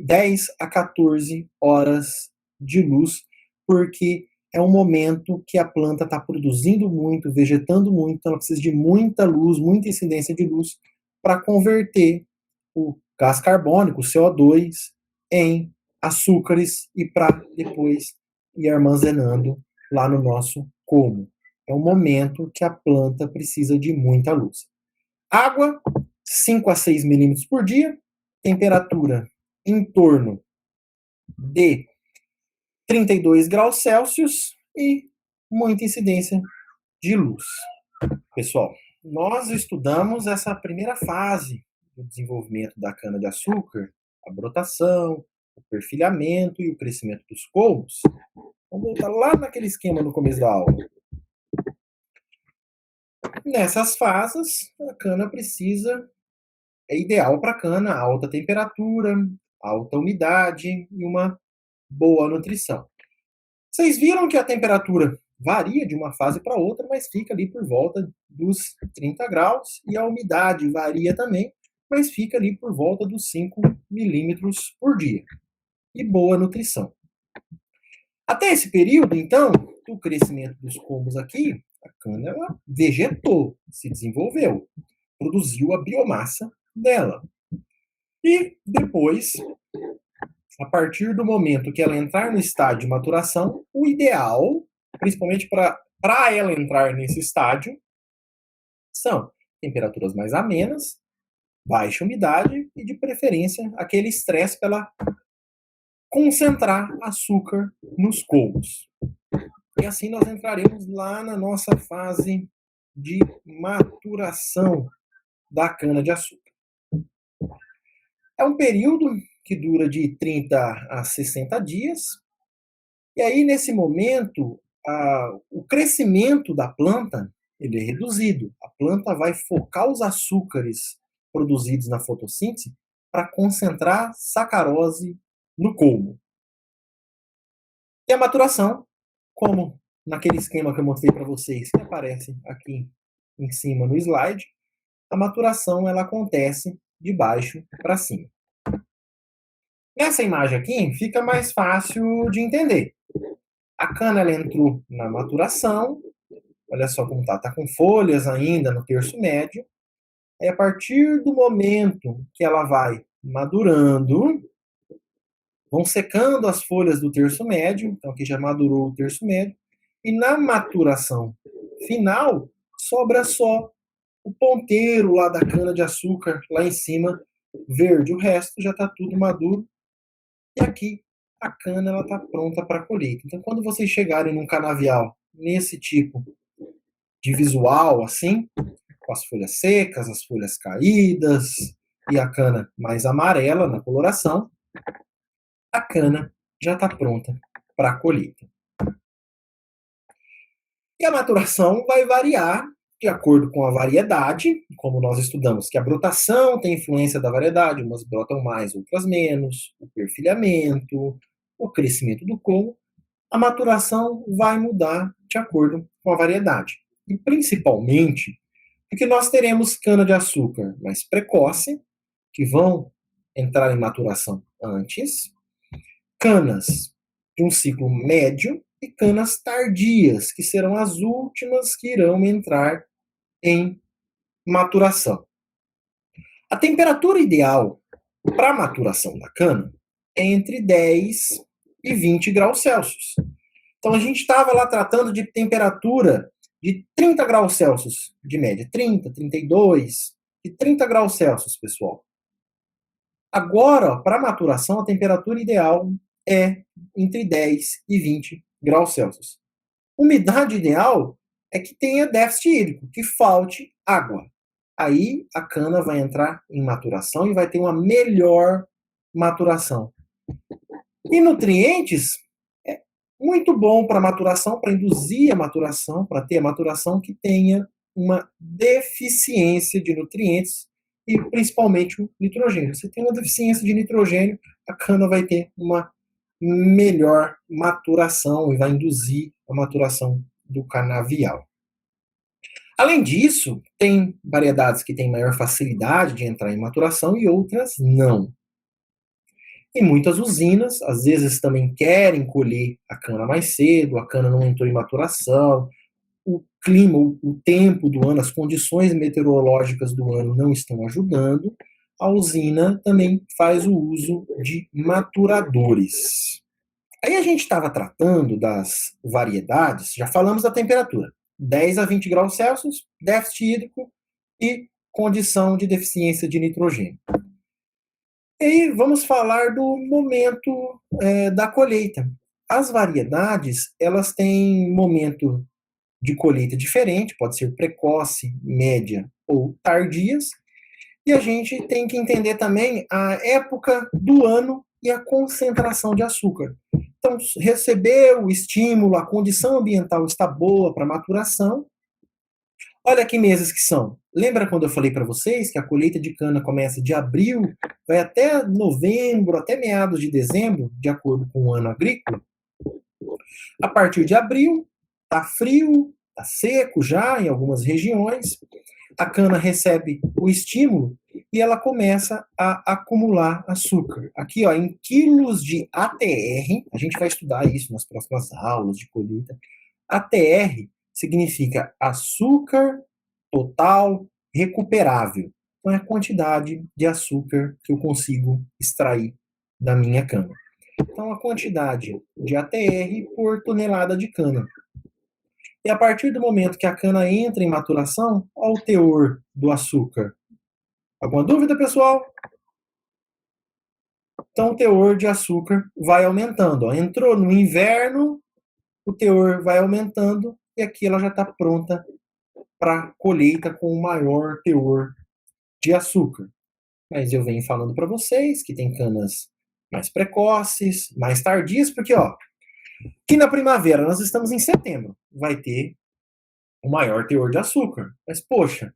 10 a 14 horas de luz, porque é um momento que a planta está produzindo muito, vegetando muito, então ela precisa de muita luz, muita incidência de luz para converter o gás carbônico, o CO2, em açúcares e para depois ir armazenando lá no nosso colmo. É um momento que a planta precisa de muita luz. Água, 5 a 6 milímetros por dia, temperatura em torno de 32 graus Celsius e muita incidência de luz. Pessoal, nós estudamos essa primeira fase do desenvolvimento da cana-de-açúcar, a brotação, o perfilhamento e o crescimento dos colmos. Vamos voltar lá naquele esquema no começo da aula. Nessas fases, a cana precisa, é ideal para a cana, alta temperatura, alta umidade e uma boa nutrição. Vocês viram que a temperatura varia de uma fase para outra, mas fica ali por volta dos 30 graus, e a umidade varia também, mas fica ali por volta dos 5 milímetros por dia. E boa nutrição. Até esse período, então, do crescimento dos colmos aqui, a cana ela vegetou, se desenvolveu, produziu a biomassa dela. E depois, a partir do momento que ela entrar no estágio de maturação, o ideal, principalmente para ela entrar nesse estágio, são temperaturas mais amenas, baixa umidade e, de preferência, aquele estresse para ela concentrar açúcar nos colmos. E assim nós entraremos lá na nossa fase de maturação da cana-de-açúcar. É um período que dura de 30 a 60 dias. E aí, nesse momento, o crescimento da planta ele é reduzido. A planta vai focar os açúcares produzidos na fotossíntese para concentrar sacarose no colmo. E a maturação, como naquele esquema que eu mostrei para vocês, que aparece aqui em cima no slide, a maturação ela acontece de baixo para cima. Nessa imagem aqui fica mais fácil de entender. A cana ela entrou na maturação, olha só como tá com folhas ainda no terço médio. E a partir do momento que ela vai madurando, vão secando as folhas do terço médio, então aqui já madurou o terço médio, e na maturação final sobra só o ponteiro lá da cana-de-açúcar, lá em cima, verde. O resto já está tudo maduro. E aqui a cana ela está pronta para colheita. Então, quando vocês chegarem num canavial nesse tipo de visual, assim, com as folhas secas, as folhas caídas e a cana mais amarela na coloração, a cana já está pronta para a colheita. E a maturação vai variar de acordo com a variedade, como nós estudamos que a brotação tem influência da variedade, umas brotam mais, outras menos, o perfilhamento, o crescimento do colmo, a maturação vai mudar de acordo com a variedade. E principalmente porque nós teremos cana-de-açúcar mais precoce, que vão entrar em maturação antes, canas de um ciclo médio e canas tardias, que serão as últimas que irão entrar em maturação. A temperatura ideal para a maturação da cana é entre 10 e 20 graus Celsius. Então a gente estava lá tratando de temperatura de 30 graus Celsius de média, 30, 32 e 30 graus Celsius, pessoal. Agora, para a maturação, a temperatura ideal é entre 10 e 20 graus Celsius. Umidade ideal é que tenha déficit hídrico, que falte água. Aí a cana vai entrar em maturação e vai ter uma melhor maturação. E nutrientes é muito bom para maturação, para induzir a maturação, para ter a maturação que tenha uma deficiência de nutrientes e principalmente o nitrogênio. Se tem uma deficiência de nitrogênio, a cana vai ter uma melhor maturação e vai induzir a maturação do canavial. Além disso, tem variedades que têm maior facilidade de entrar em maturação e outras não. E muitas usinas, às vezes, também querem colher a cana mais cedo, a cana não entrou em maturação, o clima, o tempo do ano, as condições meteorológicas do ano não estão ajudando. A usina também faz o uso de maturadores. Aí a gente estava tratando das variedades, já falamos da temperatura, 10 a 20 graus Celsius, déficit hídrico e condição de deficiência de nitrogênio. E aí vamos falar do momento da colheita. As variedades, elas têm momento de colheita diferente, pode ser precoce, média ou tardias, e a gente tem que entender também a época do ano e a concentração de açúcar. Então, recebeu o estímulo, a condição ambiental está boa para maturação. Olha que meses que são. Lembra quando eu falei para vocês que a colheita de cana começa de abril, vai até novembro, até meados de dezembro, de acordo com o ano agrícola? A partir de abril, está frio, está seco já em algumas regiões, a cana recebe o estímulo e ela começa a acumular açúcar. Aqui, ó, em quilos de ATR, a gente vai estudar isso nas próximas aulas de colheita. ATR significa açúcar total recuperável. Então, é a quantidade de açúcar que eu consigo extrair da minha cana. Então, a quantidade de ATR por tonelada de cana. E a partir do momento que a cana entra em maturação, olha o teor do açúcar. Alguma dúvida, pessoal? Então, o teor de açúcar vai aumentando. Ó. Entrou no inverno, o teor vai aumentando e aqui ela já está pronta para colheita com o maior teor de açúcar. Mas eu venho falando para vocês que tem canas mais precoces, mais tardias, porque ó, aqui na primavera, nós estamos em setembro, vai ter o maior teor de açúcar. Mas poxa,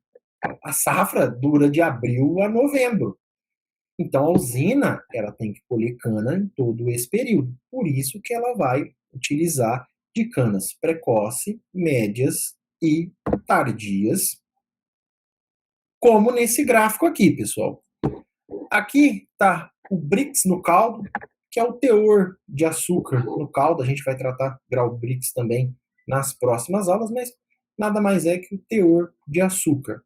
a safra dura de abril a novembro. Então a usina, ela tem que colher cana em todo esse período. Por isso que ela vai utilizar de canas precoce, médias e tardias, como nesse gráfico aqui, pessoal. Aqui está o Brix no caldo, que é o teor de açúcar no caldo. A gente vai tratar grau Brix também nas próximas aulas, mas nada mais é que o teor de açúcar.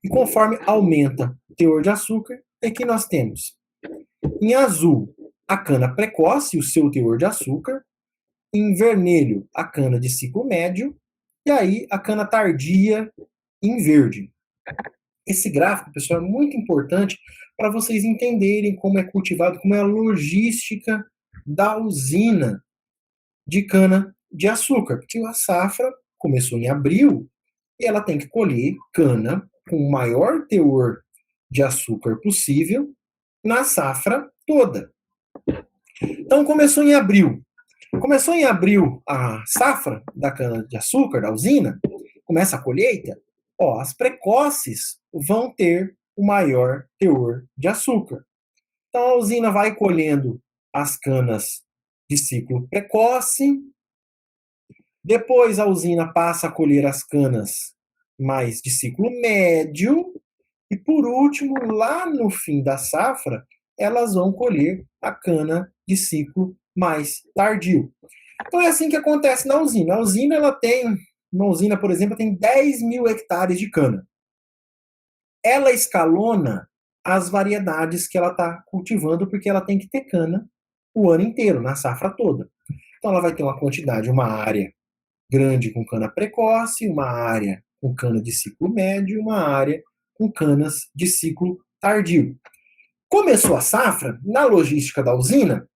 E conforme aumenta o teor de açúcar, é que nós temos em azul a cana precoce, o seu teor de açúcar, em vermelho a cana de ciclo médio, e aí a cana tardia em verde. Esse gráfico, pessoal, é muito importante para vocês entenderem como é cultivado, como é a logística da usina de cana de açúcar. Porque a safra começou em abril e ela tem que colher cana com o maior teor de açúcar possível na safra toda. Então começou em abril. Começou em abril a safra da cana de açúcar, da usina, começa a colheita, ó, as precoces vão ter o maior teor de açúcar. Então a usina vai colhendo as canas de ciclo precoce, depois a usina passa a colher as canas mais de ciclo médio, e por último, lá no fim da safra, elas vão colher a cana de ciclo mais tardio. Então é assim que acontece na usina. A usina, ela tem, uma usina, por exemplo, tem 10 mil hectares de cana. Ela escalona as variedades que ela está cultivando, porque ela tem que ter cana o ano inteiro, na safra toda. Então ela vai ter uma quantidade, uma área grande com cana precoce, uma área com cana de ciclo médio, uma área com canas de ciclo tardio. Começou a safra, na logística da usina,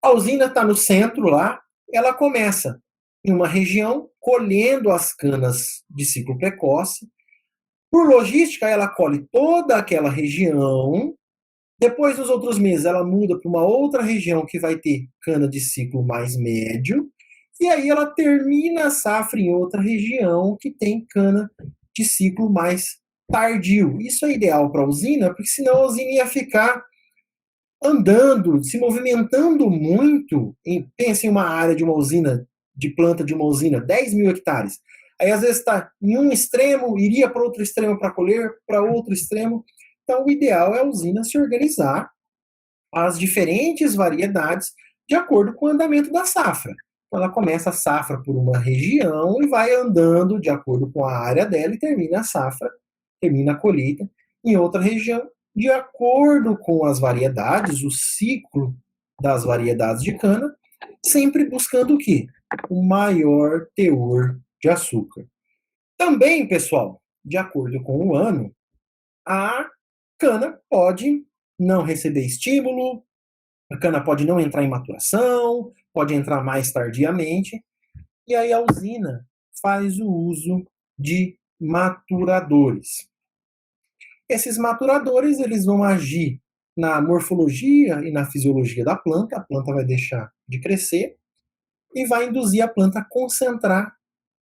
a usina está no centro lá, ela começa em uma região colhendo as canas de ciclo precoce. Por logística, ela colhe toda aquela região. Depois, nos outros meses, ela muda para uma outra região que vai ter cana de ciclo mais médio. E aí ela termina a safra em outra região que tem cana de ciclo mais tardio. Isso é ideal para a usina, porque senão a usina ia ficar andando, se movimentando muito. Pensa em uma área de uma usina, de planta de uma usina, 10 mil hectares. Aí às vezes está em um extremo, iria para outro extremo para colher, para outro extremo. Então o ideal é a usina se organizar as diferentes variedades de acordo com o andamento da safra. Então, ela começa a safra por uma região e vai andando de acordo com a área dela e termina a safra, termina a colheita em outra região, de acordo com as variedades, o ciclo das variedades de cana, sempre buscando o quê? O maior teor de açúcar. Também, pessoal, de acordo com o ano, a cana pode não receber estímulo, a cana pode não entrar em maturação, pode entrar mais tardiamente, e aí a usina faz o uso de maturadores. Esses maturadores, eles vão agir na morfologia e na fisiologia da planta, a planta vai deixar de crescer e vai induzir a planta a concentrar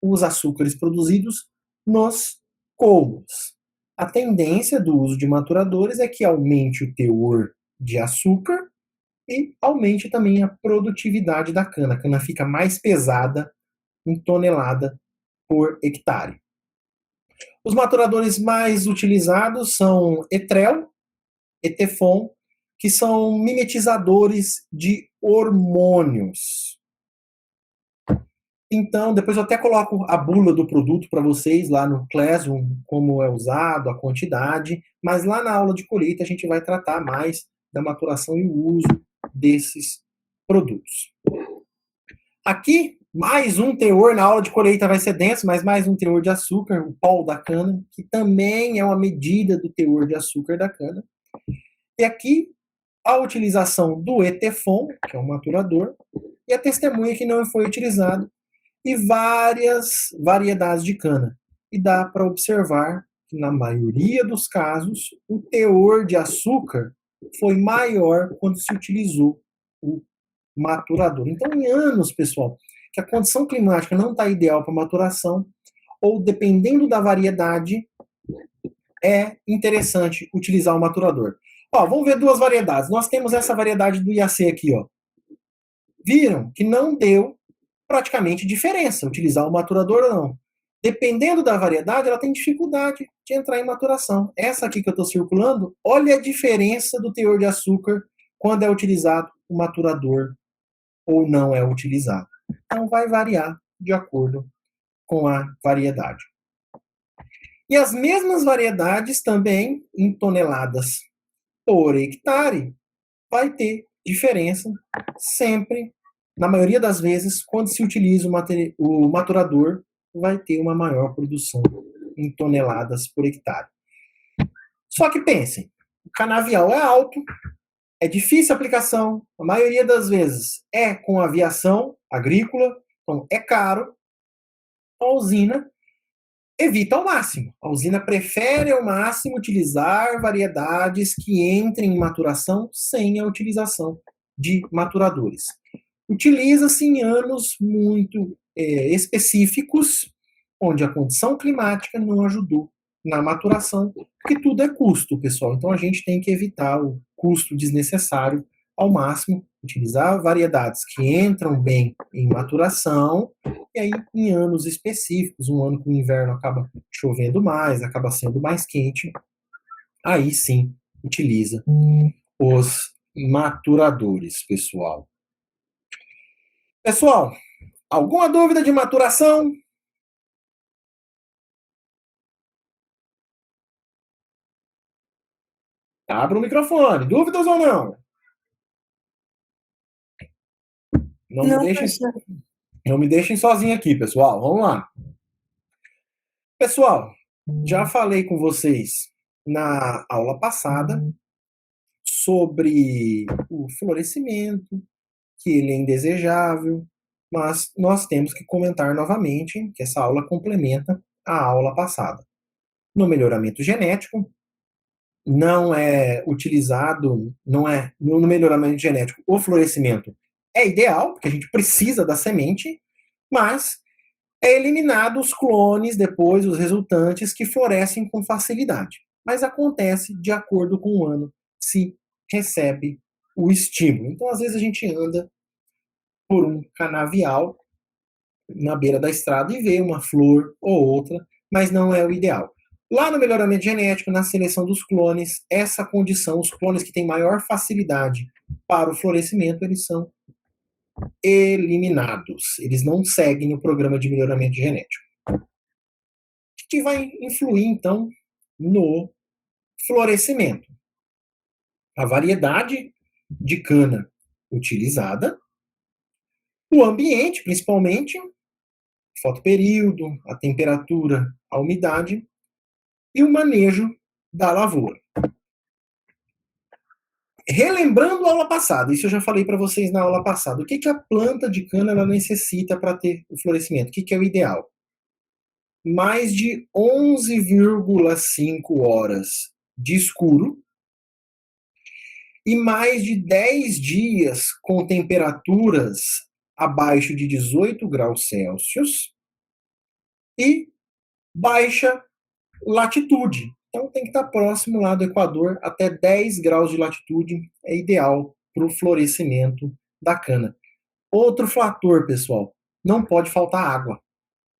os açúcares produzidos nos colmos. A tendência do uso de maturadores é que aumente o teor de açúcar e aumente também a produtividade da cana. A cana fica mais pesada em tonelada por hectare. Os maturadores mais utilizados são etrel, etefon, que são mimetizadores de hormônios. Então, depois eu até coloco a bula do produto para vocês lá no Classroom, como é usado, a quantidade, mas lá na aula de colheita a gente vai tratar mais da maturação e o uso desses produtos. Aqui, mais um teor, na aula de colheita vai ser denso, mas mais um teor de açúcar, o pol da cana, que também é uma medida do teor de açúcar da cana. E aqui, a utilização do etefon, que é um maturador, e a testemunha que não foi utilizado, e várias variedades de cana. E dá para observar que, na maioria dos casos, o teor de açúcar foi maior quando se utilizou o maturador. Então, em anos, pessoal, que a condição climática não está ideal para maturação, ou dependendo da variedade, é interessante utilizar o maturador. Ó, vamos ver duas variedades. Nós temos essa variedade do IAC aqui, ó. Viram que não deu praticamente diferença utilizar o maturador ou não. Dependendo da variedade, ela tem dificuldade de entrar em maturação. Essa aqui que eu estou circulando, olha a diferença do teor de açúcar quando é utilizado o maturador ou não é utilizado. Então vai variar de acordo com a variedade. E as mesmas variedades também em toneladas por hectare vai ter diferença sempre, na maioria das vezes, quando se utiliza o maturador, vai ter uma maior produção em toneladas por hectare. Só que pensem, o canavial é alto, é difícil a aplicação, a maioria das vezes é com aviação agrícola, então é caro. A usina evita ao máximo. A usina prefere ao máximo utilizar variedades que entrem em maturação sem a utilização de maturadores. Utiliza-se em anos muito específicos, onde a condição climática não ajudou na maturação, porque tudo é custo, pessoal. Então a gente tem que evitar o custo desnecessário ao máximo, utilizar variedades que entram bem em maturação, e aí em anos específicos, um ano que o inverno acaba chovendo mais, acaba sendo mais quente, aí sim utiliza os maturadores, pessoal. Pessoal, alguma dúvida de maturação? Abra o microfone. Dúvidas ou não? Não, professor. Não me deixem sozinho aqui, pessoal. Vamos lá. Pessoal, já falei com vocês na aula passada sobre o florescimento, que ele é indesejável, mas nós temos que comentar novamente que essa aula complementa a aula passada. No melhoramento genético, não é utilizado, não é no melhoramento genético, o florescimento é ideal, porque a gente precisa da semente, mas é eliminado os clones depois, os resultantes que florescem com facilidade. Mas acontece de acordo com o ano, se recebe o estímulo. Então, às vezes a gente anda por um canavial na beira da estrada e vê uma flor ou outra, mas não é o ideal. Lá no melhoramento genético, na seleção dos clones, essa condição, os clones que têm maior facilidade para o florescimento, eles são eliminados. Eles não seguem o programa de melhoramento genético. O que vai influir, então, no florescimento? A variedade de cana utilizada, o ambiente, principalmente, fotoperíodo, a temperatura, a umidade, e o manejo da lavoura. Relembrando a aula passada, isso eu já falei para vocês na aula passada, o que a planta de cana ela necessita para ter o florescimento? O que é o ideal? Mais de 11,5 horas de escuro e mais de 10 dias com temperaturas abaixo de 18 graus Celsius e baixa latitude. Então tem que estar próximo lá do Equador, até 10 graus de latitude é ideal para o florescimento da cana. Outro fator, pessoal, não pode faltar água.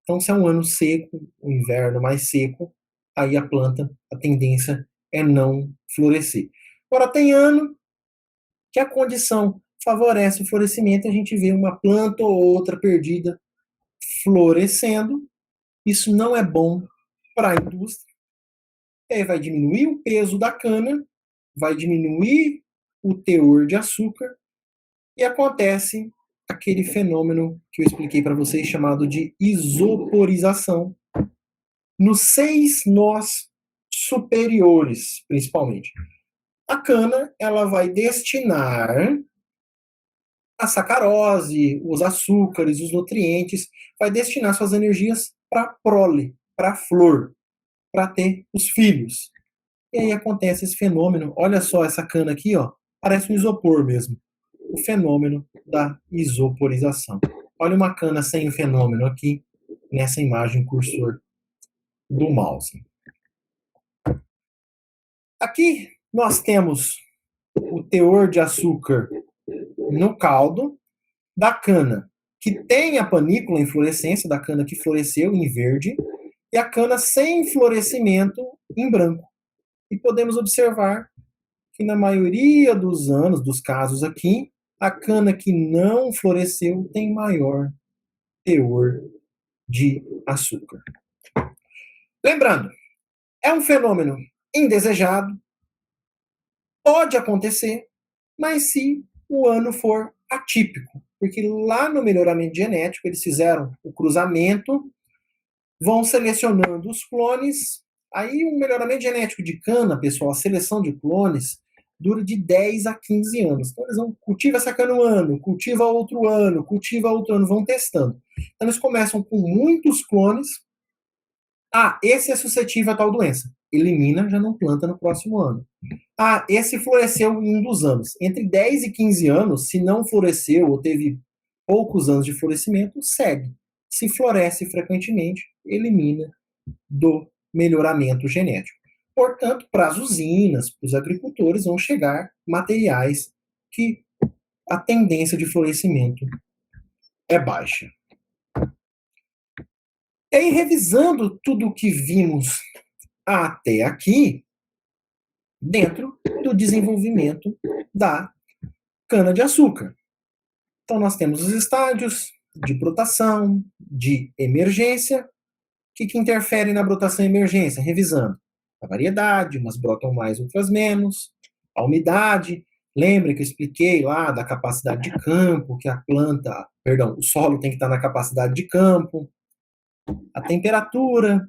Então, se é um ano seco, um inverno mais seco, aí a planta, a tendência é não florescer. Agora, tem ano que a condição favorece o florescimento, a gente vê uma planta ou outra perdida florescendo. Isso não é bom para a indústria. Aí vai diminuir o peso da cana, vai diminuir o teor de açúcar e acontece aquele fenômeno que eu expliquei para vocês chamado de isoporização nos 6 nós superiores, principalmente. A cana, ela vai destinar a sacarose, os açúcares, os nutrientes, vai destinar suas energias para a prole, para a flor, para ter os filhos. E aí acontece esse fenômeno. Olha só essa cana aqui, ó, parece um isopor mesmo. O fenômeno da isoporização. Olha uma cana sem o fenômeno aqui nessa imagem cursor do mouse. Aqui nós temos o teor de açúcar no caldo da cana que tem a panícula em florescência, da cana que floresceu em verde, e a cana sem florescimento em branco. E podemos observar que na maioria dos anos, dos casos aqui, a cana que não floresceu tem maior teor de açúcar. Lembrando, é um fenômeno indesejado, pode acontecer, mas se o ano for atípico, porque lá no melhoramento genético eles fizeram o cruzamento, vão selecionando os clones. Aí o melhoramento genético de cana, pessoal, a seleção de clones, dura de 10 a 15 anos. Então eles vão cultiva essa cana um ano, cultiva outro ano, vão testando. Então eles começam com muitos clones. Ah, esse é suscetível a tal doença. Elimina, já não planta no próximo ano. Ah, esse floresceu em um dos anos. Entre 10 e 15 anos, se não floresceu ou teve poucos anos de florescimento, segue. Se floresce frequentemente, elimina do melhoramento genético. Portanto, para as usinas, para os agricultores, vão chegar materiais que a tendência de florescimento é baixa. E aí, revisando tudo o que vimos até aqui, dentro do desenvolvimento da cana-de-açúcar. Então, nós temos os estádios de brotação, de emergência. O que interfere na brotação e emergência? Revisando. A variedade, umas brotam mais, outras menos. A umidade. Lembra que eu expliquei lá da capacidade de campo, que a planta, o solo tem que estar na capacidade de campo. A temperatura,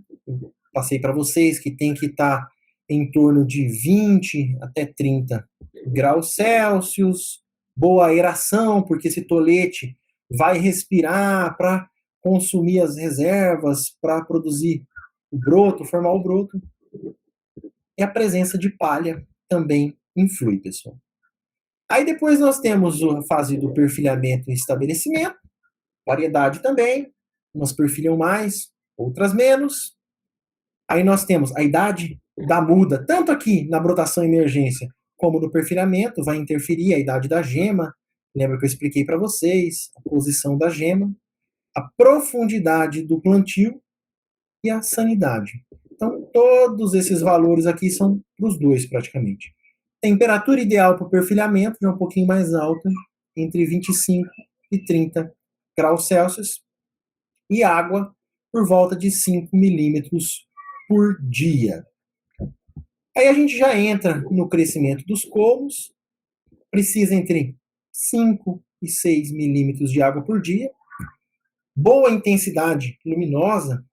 passei para vocês que tem que estar em torno de 20 até 30 graus Celsius. Boa aeração, porque esse tolete vai respirar para consumir as reservas, para produzir o broto, formar o broto. E a presença de palha também influi, pessoal. Aí depois nós temos a fase do perfilhamento e estabelecimento, variedade também, umas perfilham mais, outras menos. Aí nós temos a idade da muda, tanto aqui na brotação e emergência, como no perfilhamento, vai interferir a idade da gema. Lembra que eu expliquei para vocês a posição da gema, a profundidade do plantio e a sanidade. Então, todos esses valores aqui são para os dois, praticamente. Temperatura ideal para o perfilhamento é um pouquinho mais alta, entre 25 e 30 graus Celsius, e água por volta de 5 milímetros por dia. Aí a gente já entra no crescimento dos colmos, precisa entre 5 e 6 milímetros de água por dia, boa intensidade luminosa,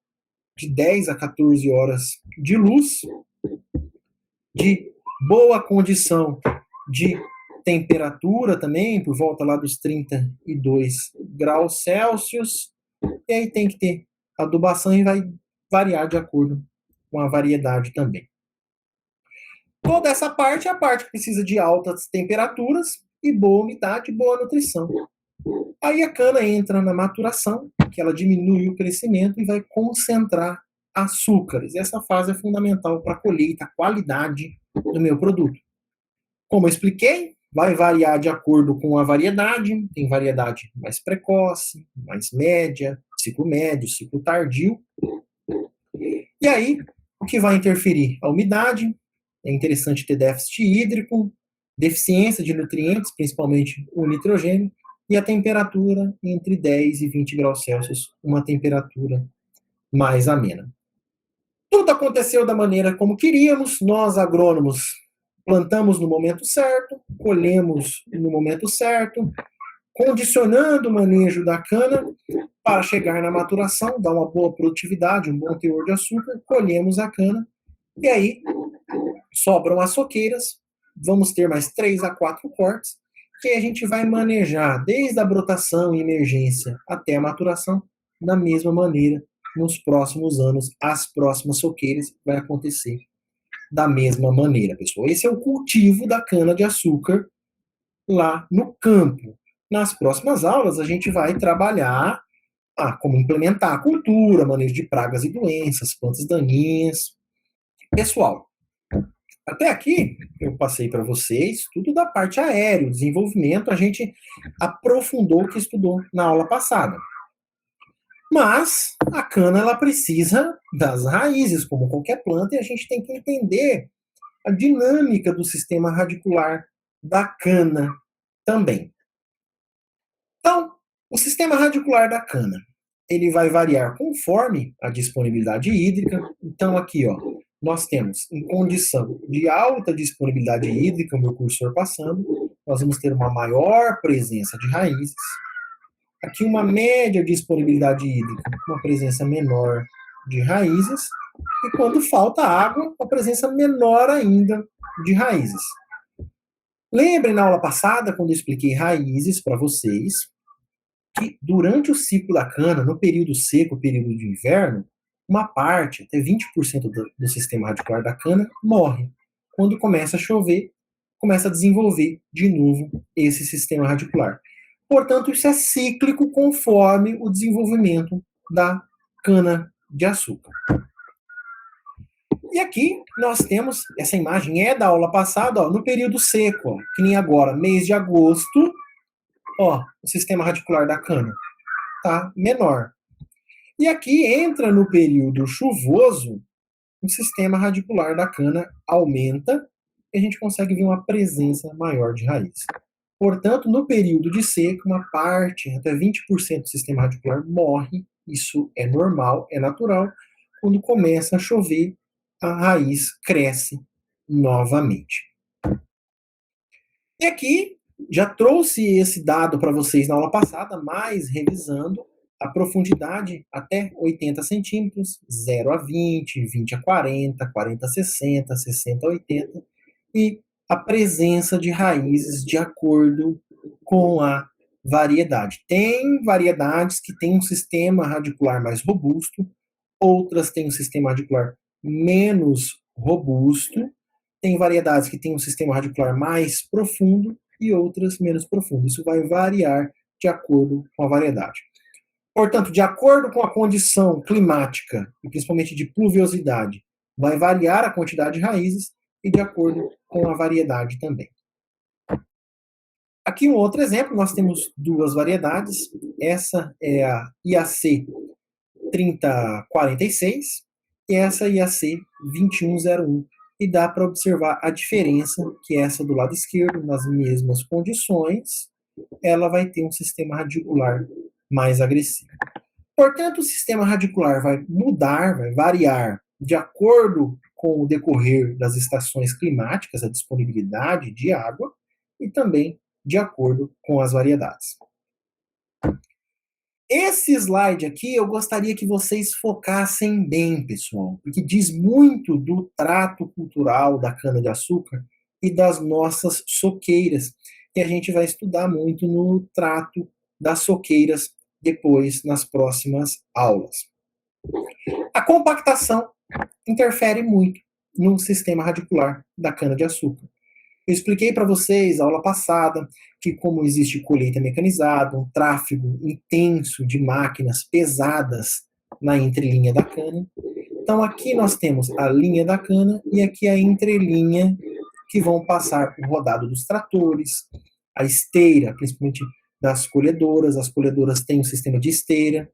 de 10 a 14 horas de luz, de boa condição de temperatura também, por volta lá dos 32 graus Celsius, e aí tem que ter adubação e vai variar de acordo com a variedade também. Toda essa parte é a parte que precisa de altas temperaturas e boa umidade e boa nutrição. Aí a cana entra na maturação, que ela diminui o crescimento e vai concentrar açúcares. Essa fase é fundamental para a colheita, a qualidade do meu produto. Como eu expliquei, vai variar de acordo com a variedade. Tem variedade mais precoce, mais média, ciclo médio, ciclo tardio. E aí, O que vai interferir? A umidade, é interessante ter déficit hídrico, deficiência de nutrientes, principalmente o nitrogênio, e a temperatura entre 10 e 20 graus Celsius, uma temperatura mais amena. Tudo aconteceu da maneira como queríamos, nós agrônomos plantamos no momento certo, colhemos no momento certo, condicionando o manejo da cana para chegar na maturação, dar uma boa produtividade, um bom teor de açúcar, colhemos a cana, e aí sobram as soqueiras, vamos ter mais 3 a 4 cortes, que a gente vai manejar desde a brotação e emergência até a maturação, da mesma maneira, nos próximos anos, as próximas soqueiras vai acontecer da mesma maneira, pessoal. Esse é o cultivo da cana-de-açúcar lá no campo. Nas próximas aulas, a gente vai trabalhar como implementar a cultura, manejo de pragas e doenças, plantas daninhas. Pessoal, até aqui eu passei para vocês tudo da parte aérea, o desenvolvimento, a gente aprofundou o que estudou na aula passada. Mas a cana ela precisa das raízes, como qualquer planta, e a gente tem que entender a dinâmica do sistema radicular da cana também. Então, o sistema radicular da cana, ele vai variar conforme a disponibilidade hídrica. Então, aqui, ó, nós temos, em condição de alta disponibilidade hídrica, o meu cursor passando, nós vamos ter uma maior presença de raízes. Aqui, uma média disponibilidade hídrica, uma presença menor de raízes. E quando falta água, uma presença menor ainda de raízes. Lembrem na aula passada, quando eu expliquei raízes para vocês, que durante o ciclo da cana, no período seco, período de inverno, uma parte, até 20% do sistema radicular da cana, morre. Quando começa a chover, começa a desenvolver de novo esse sistema radicular. Portanto, isso é cíclico conforme o desenvolvimento da cana-de-açúcar. E aqui nós temos, essa imagem é da aula passada, ó, no período seco, ó, que nem agora, mês de agosto, ó, o sistema radicular da cana tá menor. E aqui entra no período chuvoso, o sistema radicular da cana aumenta e a gente consegue ver uma presença maior de raiz. Portanto, no período de seca, uma parte, até 20% do sistema radicular morre. Isso é normal, é natural. Quando começa a chover, a raiz cresce novamente. E aqui, já trouxe esse dado para vocês na aula passada, mas revisando, a profundidade até 80 centímetros, 0 a 20, 20 a 40, 40 a 60, 60 a 80, e a presença de raízes de acordo com a variedade. Tem variedades que têm um sistema radicular mais robusto, outras têm um sistema radicular menos robusto, tem variedades que têm um sistema radicular mais profundo e outras menos profundo. Isso vai variar de acordo com a variedade. Portanto, de acordo com a condição climática, e principalmente de pluviosidade, vai variar a quantidade de raízes e de acordo com a variedade também. Aqui um outro exemplo, nós temos duas variedades. Essa é a IAC 3046 e essa IAC 2101. E dá para observar a diferença que essa do lado esquerdo, nas mesmas condições, ela vai ter um sistema radicular mais agressivo. Portanto, o sistema radicular vai mudar, vai variar de acordo com o decorrer das estações climáticas, a disponibilidade de água, e também de acordo com as variedades. Esse slide aqui eu gostaria que vocês focassem bem, pessoal, porque diz muito do trato cultural da cana-de-açúcar e das nossas soqueiras, que a gente vai estudar muito no trato das soqueiras depois nas próximas aulas. A compactação interfere muito no sistema radicular da cana-de-açúcar. Eu expliquei para vocês, na aula passada, que como existe colheita mecanizada, um tráfego intenso de máquinas pesadas na entrelinha da cana. Então aqui nós temos a linha da cana e aqui a entrelinha que vão passar por rodado dos tratores, a esteira, principalmente das colhedoras. As colhedoras têm um sistema de esteira.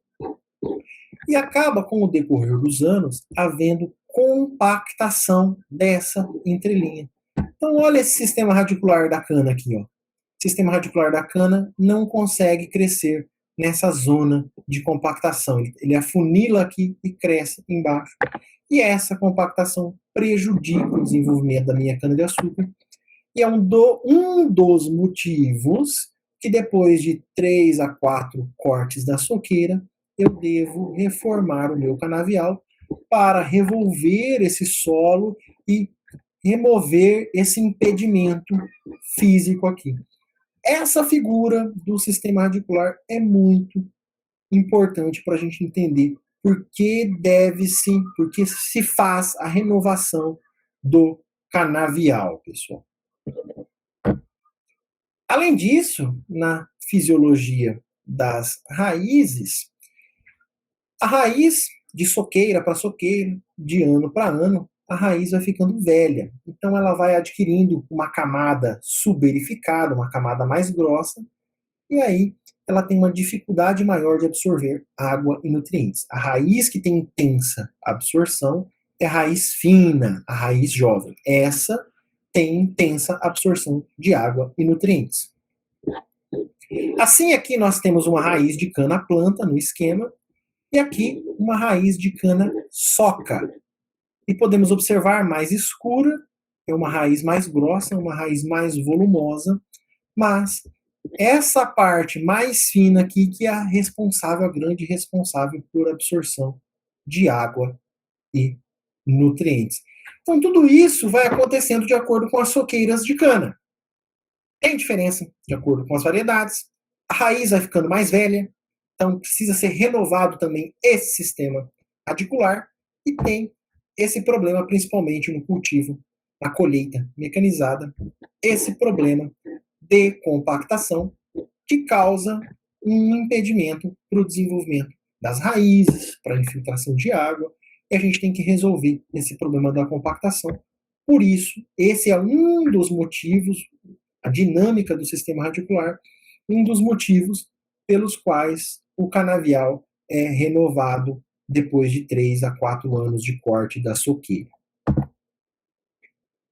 E acaba, com o decorrer dos anos, havendo compactação dessa entrelinha. Então, olha esse sistema radicular da cana aqui, ó. O sistema radicular da cana não consegue crescer nessa zona de compactação. Ele afunila aqui e cresce embaixo. E essa compactação prejudica o desenvolvimento da minha cana-de-açúcar. E é um dos motivos que depois de 3 a 4 cortes da soqueira, eu devo reformar o meu canavial para revolver esse solo e remover esse impedimento físico aqui. Essa figura do sistema radicular é muito importante para a gente entender por que se faz a renovação do canavial, pessoal. Além disso, na fisiologia das raízes, a raiz de soqueira para soqueira, de ano para ano, a raiz vai ficando velha. Então ela vai adquirindo uma camada suberificada, uma camada mais grossa, e aí ela tem uma dificuldade maior de absorver água e nutrientes. A raiz que tem intensa absorção é a raiz fina, a raiz jovem. Essa tem intensa absorção de água e nutrientes. Assim, aqui nós temos uma raiz de cana-planta no esquema, e aqui uma raiz de cana-soca. E podemos observar mais escura, é uma raiz mais grossa, uma raiz mais volumosa, mas essa parte mais fina aqui que é a responsável, a grande responsável por absorção de água e nutrientes. Então tudo isso vai acontecendo de acordo com as soqueiras de cana. Tem diferença de acordo com as variedades. A raiz vai ficando mais velha, então precisa ser renovado também esse sistema radicular, e tem esse problema principalmente no cultivo, na colheita mecanizada, esse problema de compactação que causa um impedimento para o desenvolvimento das raízes, para a infiltração de água, e a gente tem que resolver esse problema da compactação. Por isso, esse é um dos motivos, a dinâmica do sistema radicular, um dos motivos pelos quais o canavial é renovado depois de 3 a 4 anos de corte da soqueira.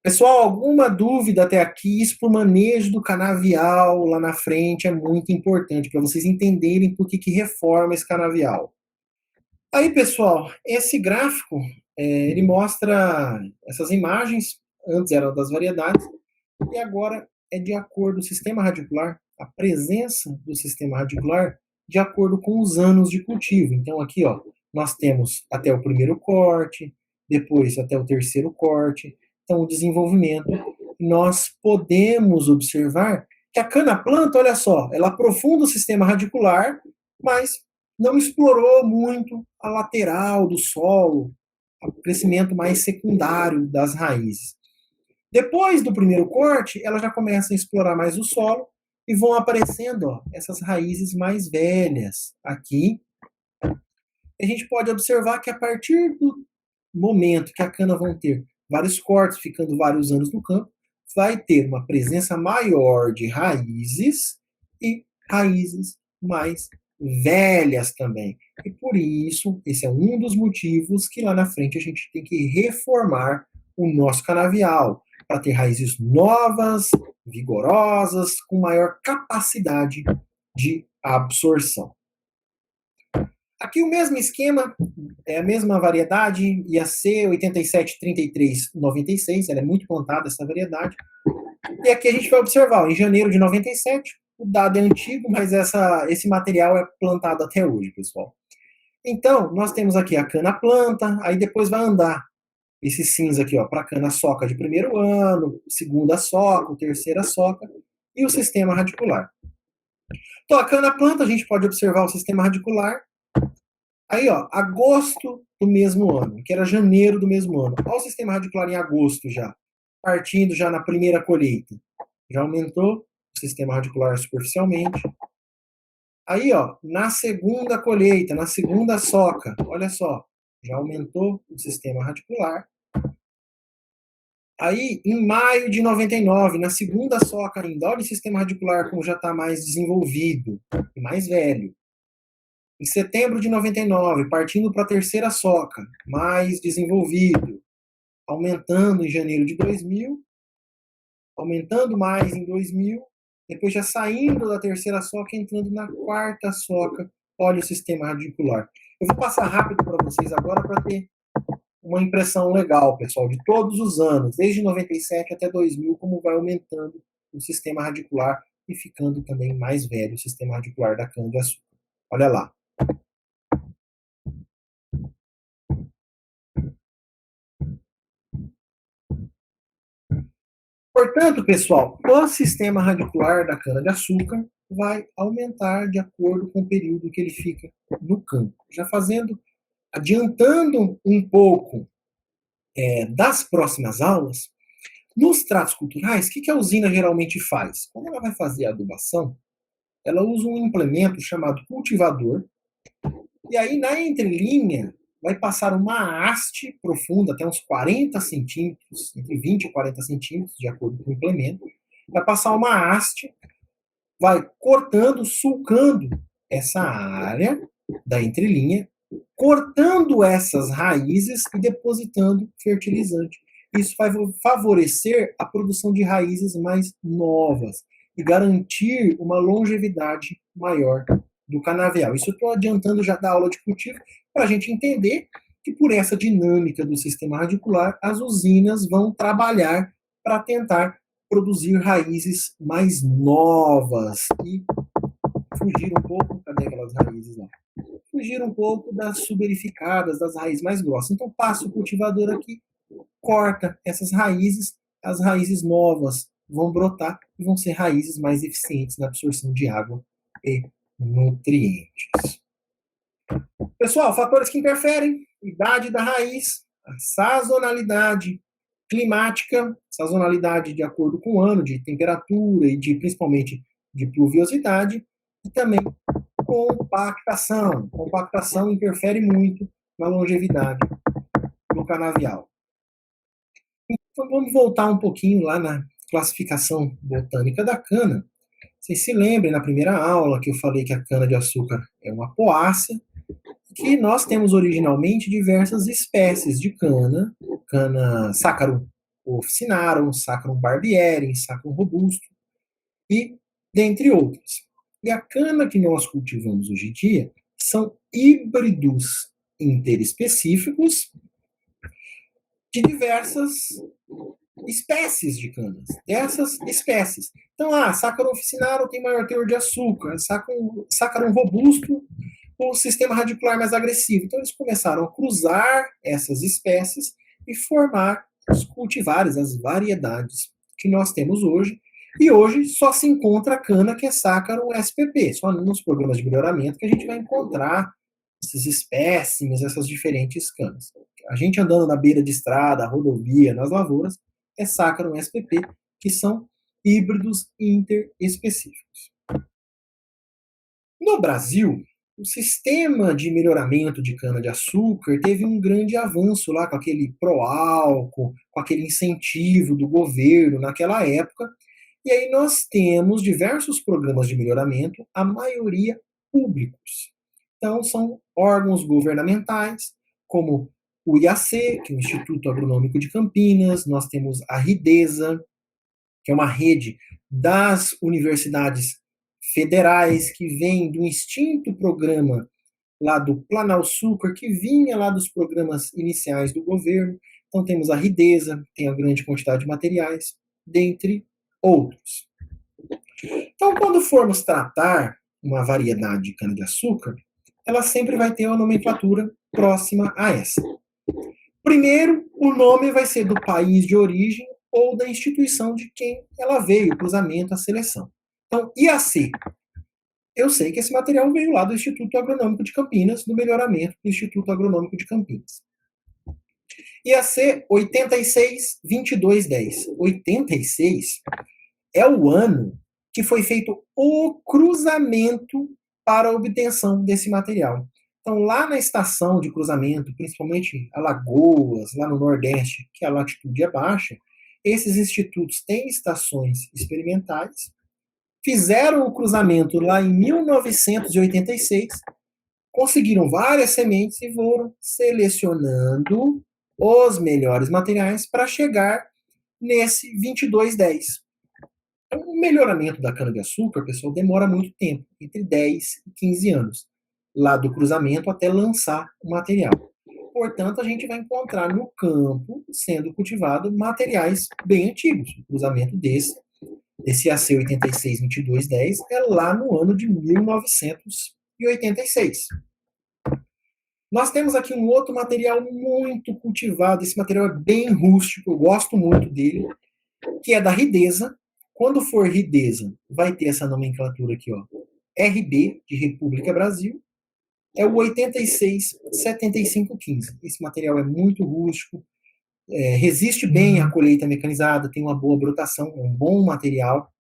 Pessoal, alguma dúvida até aqui? Isso para o manejo do canavial lá na frente é muito importante, para vocês entenderem por que reforma esse canavial. Aí, pessoal, esse gráfico, ele mostra essas imagens, antes eram das variedades, e agora é de acordo com o sistema radicular, a presença do sistema radicular, de acordo com os anos de cultivo. Então, aqui, ó, nós temos até o primeiro corte, depois até o terceiro corte. Então, o desenvolvimento, nós podemos observar que a cana-planta, olha só, ela aprofunda o sistema radicular, mas não explorou muito a lateral do solo, o crescimento mais secundário das raízes. Depois do primeiro corte, ela já começa a explorar mais o solo e vão aparecendo, ó, essas raízes mais velhas aqui. A gente pode observar que a partir do momento que a cana vão ter vários cortes, ficando vários anos no campo, vai ter uma presença maior de raízes e raízes mais velhas também. E por isso, esse é um dos motivos que lá na frente a gente tem que reformar o nosso canavial, para ter raízes novas, vigorosas, com maior capacidade de absorção. Aqui o mesmo esquema, é a mesma variedade, IAC 873396, ela é muito plantada essa variedade. E aqui a gente vai observar, ó, em janeiro de 97, o dado é antigo, mas esse material é plantado até hoje, pessoal. Então, nós temos aqui a cana-planta, aí depois vai andar esse cinza aqui, ó, para a cana-soca de primeiro ano, segunda soca, terceira soca, e o sistema radicular. Então, a cana-planta, a gente pode observar o sistema radicular. Aí, ó, agosto do mesmo ano, que era janeiro do mesmo ano. Olha o sistema radicular em agosto já, partindo já na primeira colheita. Já aumentou o sistema radicular superficialmente. Aí, ó, na segunda colheita, na segunda soca, olha só, já aumentou o sistema radicular. Aí, em maio de 99, na segunda soca ainda, olha o sistema radicular como já está mais desenvolvido e mais velho. Em setembro de 99, partindo para a terceira soca, mais desenvolvido, aumentando em janeiro de 2000, aumentando mais em 2000, depois já saindo da terceira soca, entrando na quarta soca. Olha o sistema radicular. Eu vou passar rápido para vocês agora para ter uma impressão legal, pessoal, de todos os anos, desde 97 até 2000, como vai aumentando o sistema radicular e ficando também mais velho o sistema radicular da cana-de-açúcar. Olha lá. Portanto, pessoal, o sistema radicular da cana-de-açúcar vai aumentar de acordo com o período que ele fica no campo. Já adiantando um pouco das próximas aulas, nos tratos culturais, o que a usina geralmente faz? Quando ela vai fazer a adubação, ela usa um implemento chamado cultivador, e aí na entrelinha vai passar uma haste profunda, até uns 40 centímetros, entre 20 e 40 centímetros, de acordo com o implemento, vai passar uma haste, vai cortando, sulcando essa área da entrelinha, cortando essas raízes e depositando fertilizante. Isso vai favorecer a produção de raízes mais novas e garantir uma longevidade maior do canavial. Isso eu estou adiantando já da aula de cultivo para a gente entender que por essa dinâmica do sistema radicular, as usinas vão trabalhar para tentar produzir raízes mais novas e fugir um pouco, cadê aquelas raízes lá? Fugir um pouco das suberificadas, das raízes mais grossas. Então passa o cultivador aqui, corta essas raízes, as raízes novas vão brotar e vão ser raízes mais eficientes na absorção de água e nutrientes. Pessoal, fatores que interferem: idade da raiz, a sazonalidade climática, sazonalidade de acordo com o ano, de temperatura e principalmente de pluviosidade, e também compactação. Compactação interfere muito na longevidade do canavial. Então vamos voltar um pouquinho lá na classificação botânica da cana. Vocês se lembrem na primeira aula que eu falei que a cana-de-açúcar é uma poácea, que nós temos originalmente diversas espécies de cana, cana Saccharum officinarum, Saccharum barbieri, Saccharum robusto, e dentre outras. E a cana que nós cultivamos hoje em dia são híbridos interespecíficos de diversas espécies de canas, dessas espécies. Então, Saccharum officinarum tem maior teor de açúcar, Saccharum robusto, o sistema radicular mais agressivo. Então, eles começaram a cruzar essas espécies e formar os cultivares, as variedades que nós temos hoje. E hoje só se encontra a cana que é Saccharum spp. Só nos programas de melhoramento que a gente vai encontrar esses espécimes, essas diferentes canas. A gente andando na beira de estrada, rodovia, nas lavouras, é Saccharum spp, que são híbridos interespecíficos. No Brasil, o sistema de melhoramento de cana-de-açúcar teve um grande avanço lá com aquele pró-álcool, com aquele incentivo do governo naquela época. E aí nós temos diversos programas de melhoramento, a maioria públicos. Então são órgãos governamentais, como o IAC, que é o Instituto Agronômico de Campinas, nós temos a RIDESA, que é uma rede das universidades federais, que vem do extinto programa lá do Planalçúcar, que vinha lá dos programas iniciais do governo. Então temos a RIDESA, tem a grande quantidade de materiais, dentre outros. Então, quando formos tratar uma variedade de cana-de-açúcar, ela sempre vai ter uma nomenclatura próxima a essa. Primeiro, o nome vai ser do país de origem ou da instituição de quem ela veio, o cruzamento, a seleção. Então, IAC. Eu sei que esse material veio lá do Instituto Agronômico de Campinas, do melhoramento do Instituto Agronômico de Campinas. IAC 86-2210. 86 é o ano que foi feito o cruzamento para a obtenção desse material. Então, lá na estação de cruzamento, principalmente Alagoas, lá no Nordeste, que a latitude é baixa, esses institutos têm estações experimentais, fizeram o cruzamento lá em 1986, conseguiram várias sementes e foram selecionando os melhores materiais para chegar nesse 2210. Então, o melhoramento da cana-de-açúcar, pessoal, demora muito tempo, entre 10 e 15 anos, lá do cruzamento até lançar o material. Portanto, a gente vai encontrar no campo, sendo cultivado, materiais bem antigos. O cruzamento desse AC 86-2210 é lá no ano de 1986. Nós temos aqui um outro material muito cultivado, esse material é bem rústico, eu gosto muito dele, que é da Ridesa. Quando for Ridesa, vai ter essa nomenclatura aqui, ó, RB, de República Brasil, é o 86-7515. Esse material é muito rústico, resiste bem à colheita mecanizada, tem uma boa brotação, é um bom material.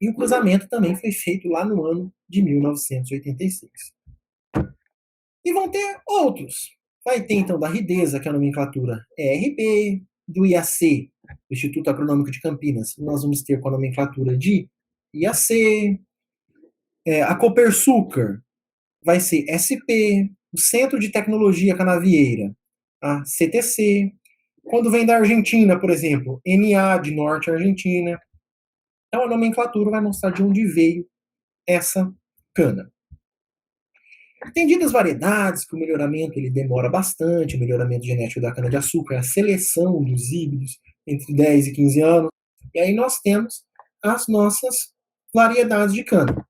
E o cruzamento também foi feito lá no ano de 1986. E vão ter outros. Vai ter, então, da Ridesa, que é a nomenclatura ERB, do IAC, Instituto Agronômico de Campinas, nós vamos ter com a nomenclatura de IAC, a Copersucar vai ser SP, o Centro de Tecnologia Canavieira, a CTC, quando vem da Argentina, por exemplo, NA, de Norte Argentina. Então, a nomenclatura vai mostrar de onde veio essa cana. Entendidas variedades, que o melhoramento ele demora bastante, o melhoramento genético da cana-de-açúcar, a seleção dos híbridos entre 10 e 15 anos, e aí nós temos as nossas variedades de cana.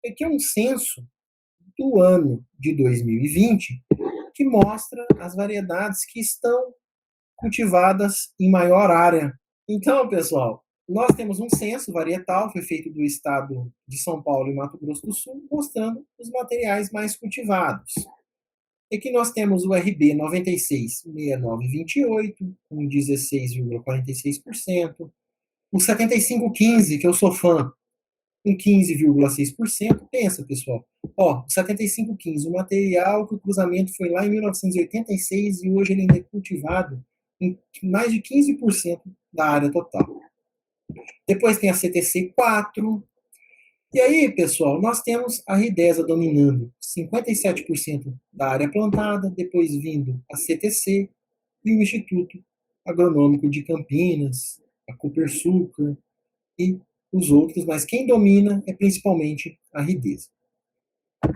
Aqui é um censo do ano de 2020 que mostra as variedades que estão cultivadas em maior área. Então, pessoal, nós temos um censo varietal, foi feito do estado de São Paulo e Mato Grosso do Sul, mostrando os materiais mais cultivados. Aqui nós temos o RB 966928, com 16,46%. O 7515, que eu sou fã, com 15,6%. Pensa, pessoal. Ó, 7515, o material que o cruzamento foi lá em 1986 e hoje ele ainda é cultivado em mais de 15% da área total. Depois tem a CTC 4. E aí, pessoal, nós temos a Ridesa dominando 57% da área plantada, depois vindo a CTC e o Instituto Agronômico de Campinas, a Copersucar e os outros, mas quem domina é principalmente a Ridesa.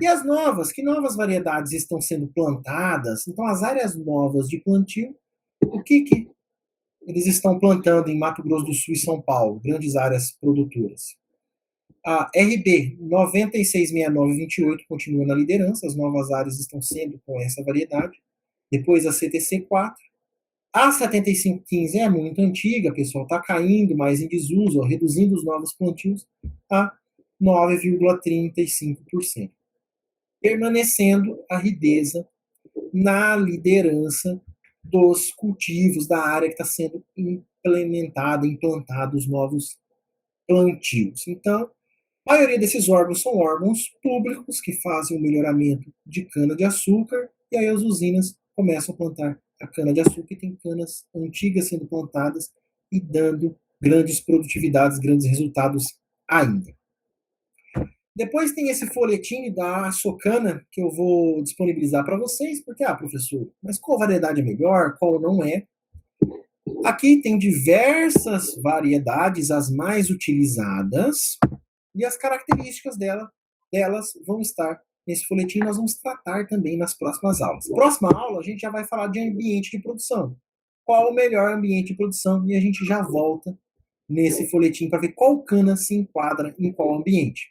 E as novas, que novas variedades estão sendo plantadas? Então, as áreas novas de plantio, o que eles estão plantando em Mato Grosso do Sul e São Paulo, grandes áreas produtoras? A RB 966928 continua na liderança, as novas áreas estão sendo com essa variedade. Depois a CTC 4. A 7515 é muito antiga, pessoal, está caindo mais em desuso, reduzindo os novos plantios a 9,35%. Permanecendo a Ridesa na liderança dos cultivos da área que está sendo implantados novos plantios. Então, a maioria desses órgãos são órgãos públicos que fazem o melhoramento de cana-de-açúcar e aí as usinas começam a plantar a cana-de-açúcar e tem canas antigas sendo plantadas e dando grandes produtividades, grandes resultados ainda. Depois tem esse folhetim da Socana que eu vou disponibilizar para vocês, porque, professor, mas qual variedade é melhor, qual não é? Aqui tem diversas variedades, as mais utilizadas, e as características delas vão estar nesse folhetim, nós vamos tratar também nas próximas aulas. Próxima aula, a gente já vai falar de ambiente de produção. Qual o melhor ambiente de produção? E a gente já volta nesse folhetim para ver qual cana se enquadra em qual ambiente.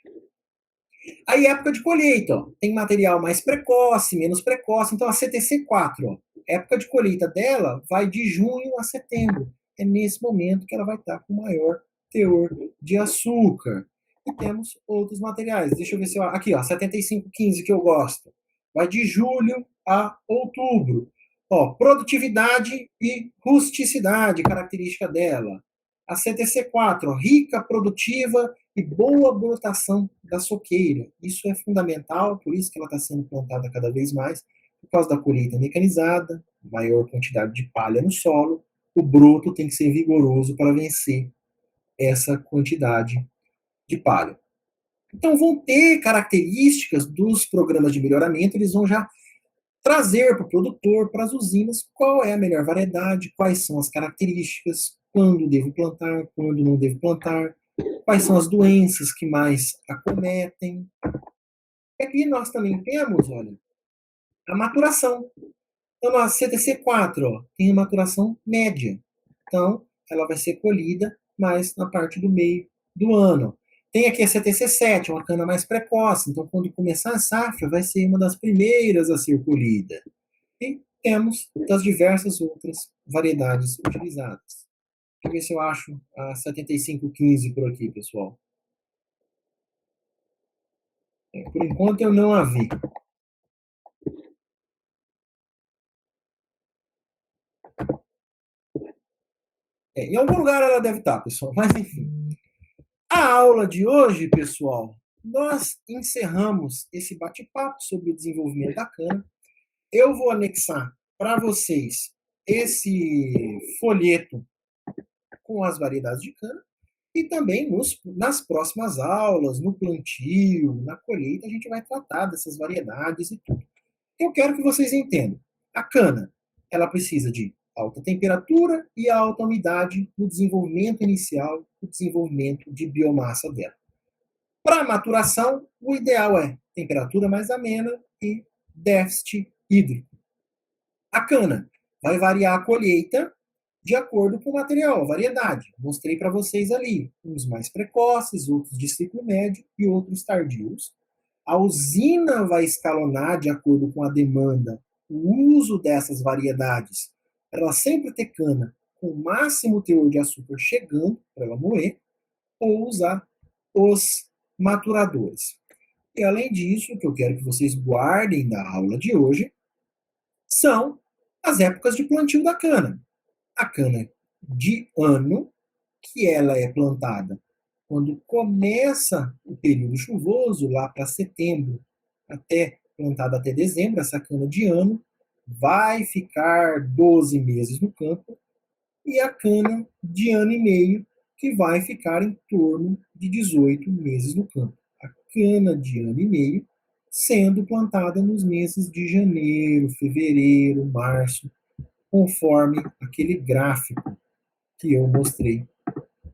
Aí, época de colheita, ó, tem material mais precoce, menos precoce. Então, a CTC 4, ó, época de colheita dela vai de junho a setembro. É nesse momento que ela vai estar com maior teor de açúcar. E temos outros materiais. Deixa eu ver se eu... Aqui, ó, 7515 que eu gosto. Vai de julho a outubro. Ó, produtividade e rusticidade, característica dela. A CTC 4, ó, rica, produtiva e boa brotação da soqueira. Isso é fundamental, por isso que ela está sendo plantada cada vez mais, por causa da colheita mecanizada, maior quantidade de palha no solo. O broto tem que ser vigoroso para vencer essa quantidade de palha. Então, vão ter características dos programas de melhoramento, eles vão já trazer para o produtor, para as usinas, qual é a melhor variedade, quais são as características, quando devo plantar, quando não devo plantar, quais são as doenças que mais acometem. E aqui nós também temos, olha, a maturação. Então, a CTC4 ó, tem a maturação média. Então, ela vai ser colhida mais na parte do meio do ano. Tem aqui a CTC7, uma cana mais precoce. Então, quando começar a safra, vai ser uma das primeiras a ser colhida. E temos das diversas outras variedades utilizadas. Deixa eu ver se eu acho a 7515 por aqui, pessoal. Por enquanto, eu não a vi. Em algum lugar ela deve estar, pessoal. Mas, enfim. A aula de hoje, pessoal, nós encerramos esse bate-papo sobre o desenvolvimento da cana. Eu vou anexar para vocês esse folheto com as variedades de cana e também nas próximas aulas, no plantio, na colheita, a gente vai tratar dessas variedades e tudo. Eu quero que vocês entendam. A cana, ela precisa de alta temperatura e alta umidade no desenvolvimento inicial, no desenvolvimento de biomassa dela. Para maturação, o ideal é temperatura mais amena e déficit hídrico. A cana vai variar a colheita de acordo com o material, a variedade. Mostrei para vocês ali, uns mais precoces, outros de ciclo médio e outros tardios. A usina vai escalonar de acordo com a demanda o uso dessas variedades, para ela sempre ter cana com o máximo teor de açúcar chegando para ela moer, ou usar os maturadores. E além disso, o que eu quero que vocês guardem da aula de hoje são as épocas de plantio da cana. A cana de ano, que ela é plantada quando começa o período chuvoso, lá para setembro, até plantada até dezembro, essa cana de ano vai ficar 12 meses no campo, e a cana de ano e meio, que vai ficar em torno de 18 meses no campo. A cana de ano e meio sendo plantada nos meses de janeiro, fevereiro, março, conforme aquele gráfico que eu mostrei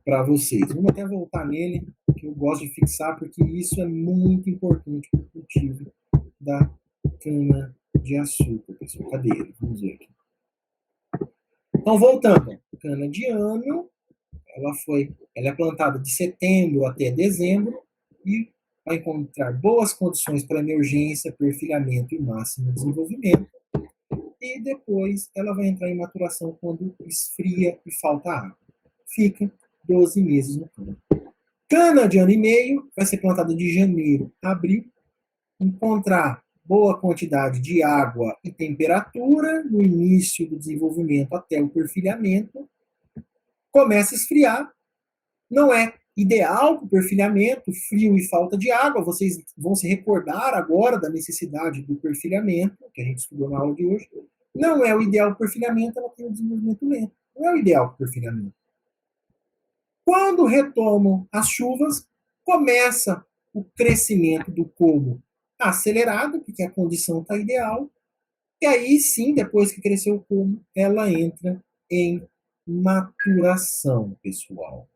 para vocês. Vamos até voltar nele, que eu gosto de fixar, porque isso é muito importante para o cultivo da cana de açúcar. Pessoal, cadê ele? Vamos ver aqui. Então, voltando. Cana de ano, ela é plantada de setembro até dezembro e vai encontrar boas condições para emergência, perfilhamento e máximo desenvolvimento. E depois ela vai entrar em maturação quando esfria e falta água. Fica 12 meses no campo. Cana de ano e meio vai ser plantada de janeiro a abril, encontrar boa quantidade de água e temperatura no início do desenvolvimento até o perfilhamento. Começa a esfriar, não é ideal para o perfilhamento, frio e falta de água. Vocês vão se recordar agora da necessidade do perfilhamento, que a gente estudou na aula de hoje. Não é o ideal para o perfilhamento, ela tem um desenvolvimento lento. Não é o ideal para o perfilhamento. Quando retomam as chuvas, começa o crescimento do colmo acelerado, porque a condição está ideal, e aí sim, depois que cresceu o colmo, ela entra em maturação, pessoal.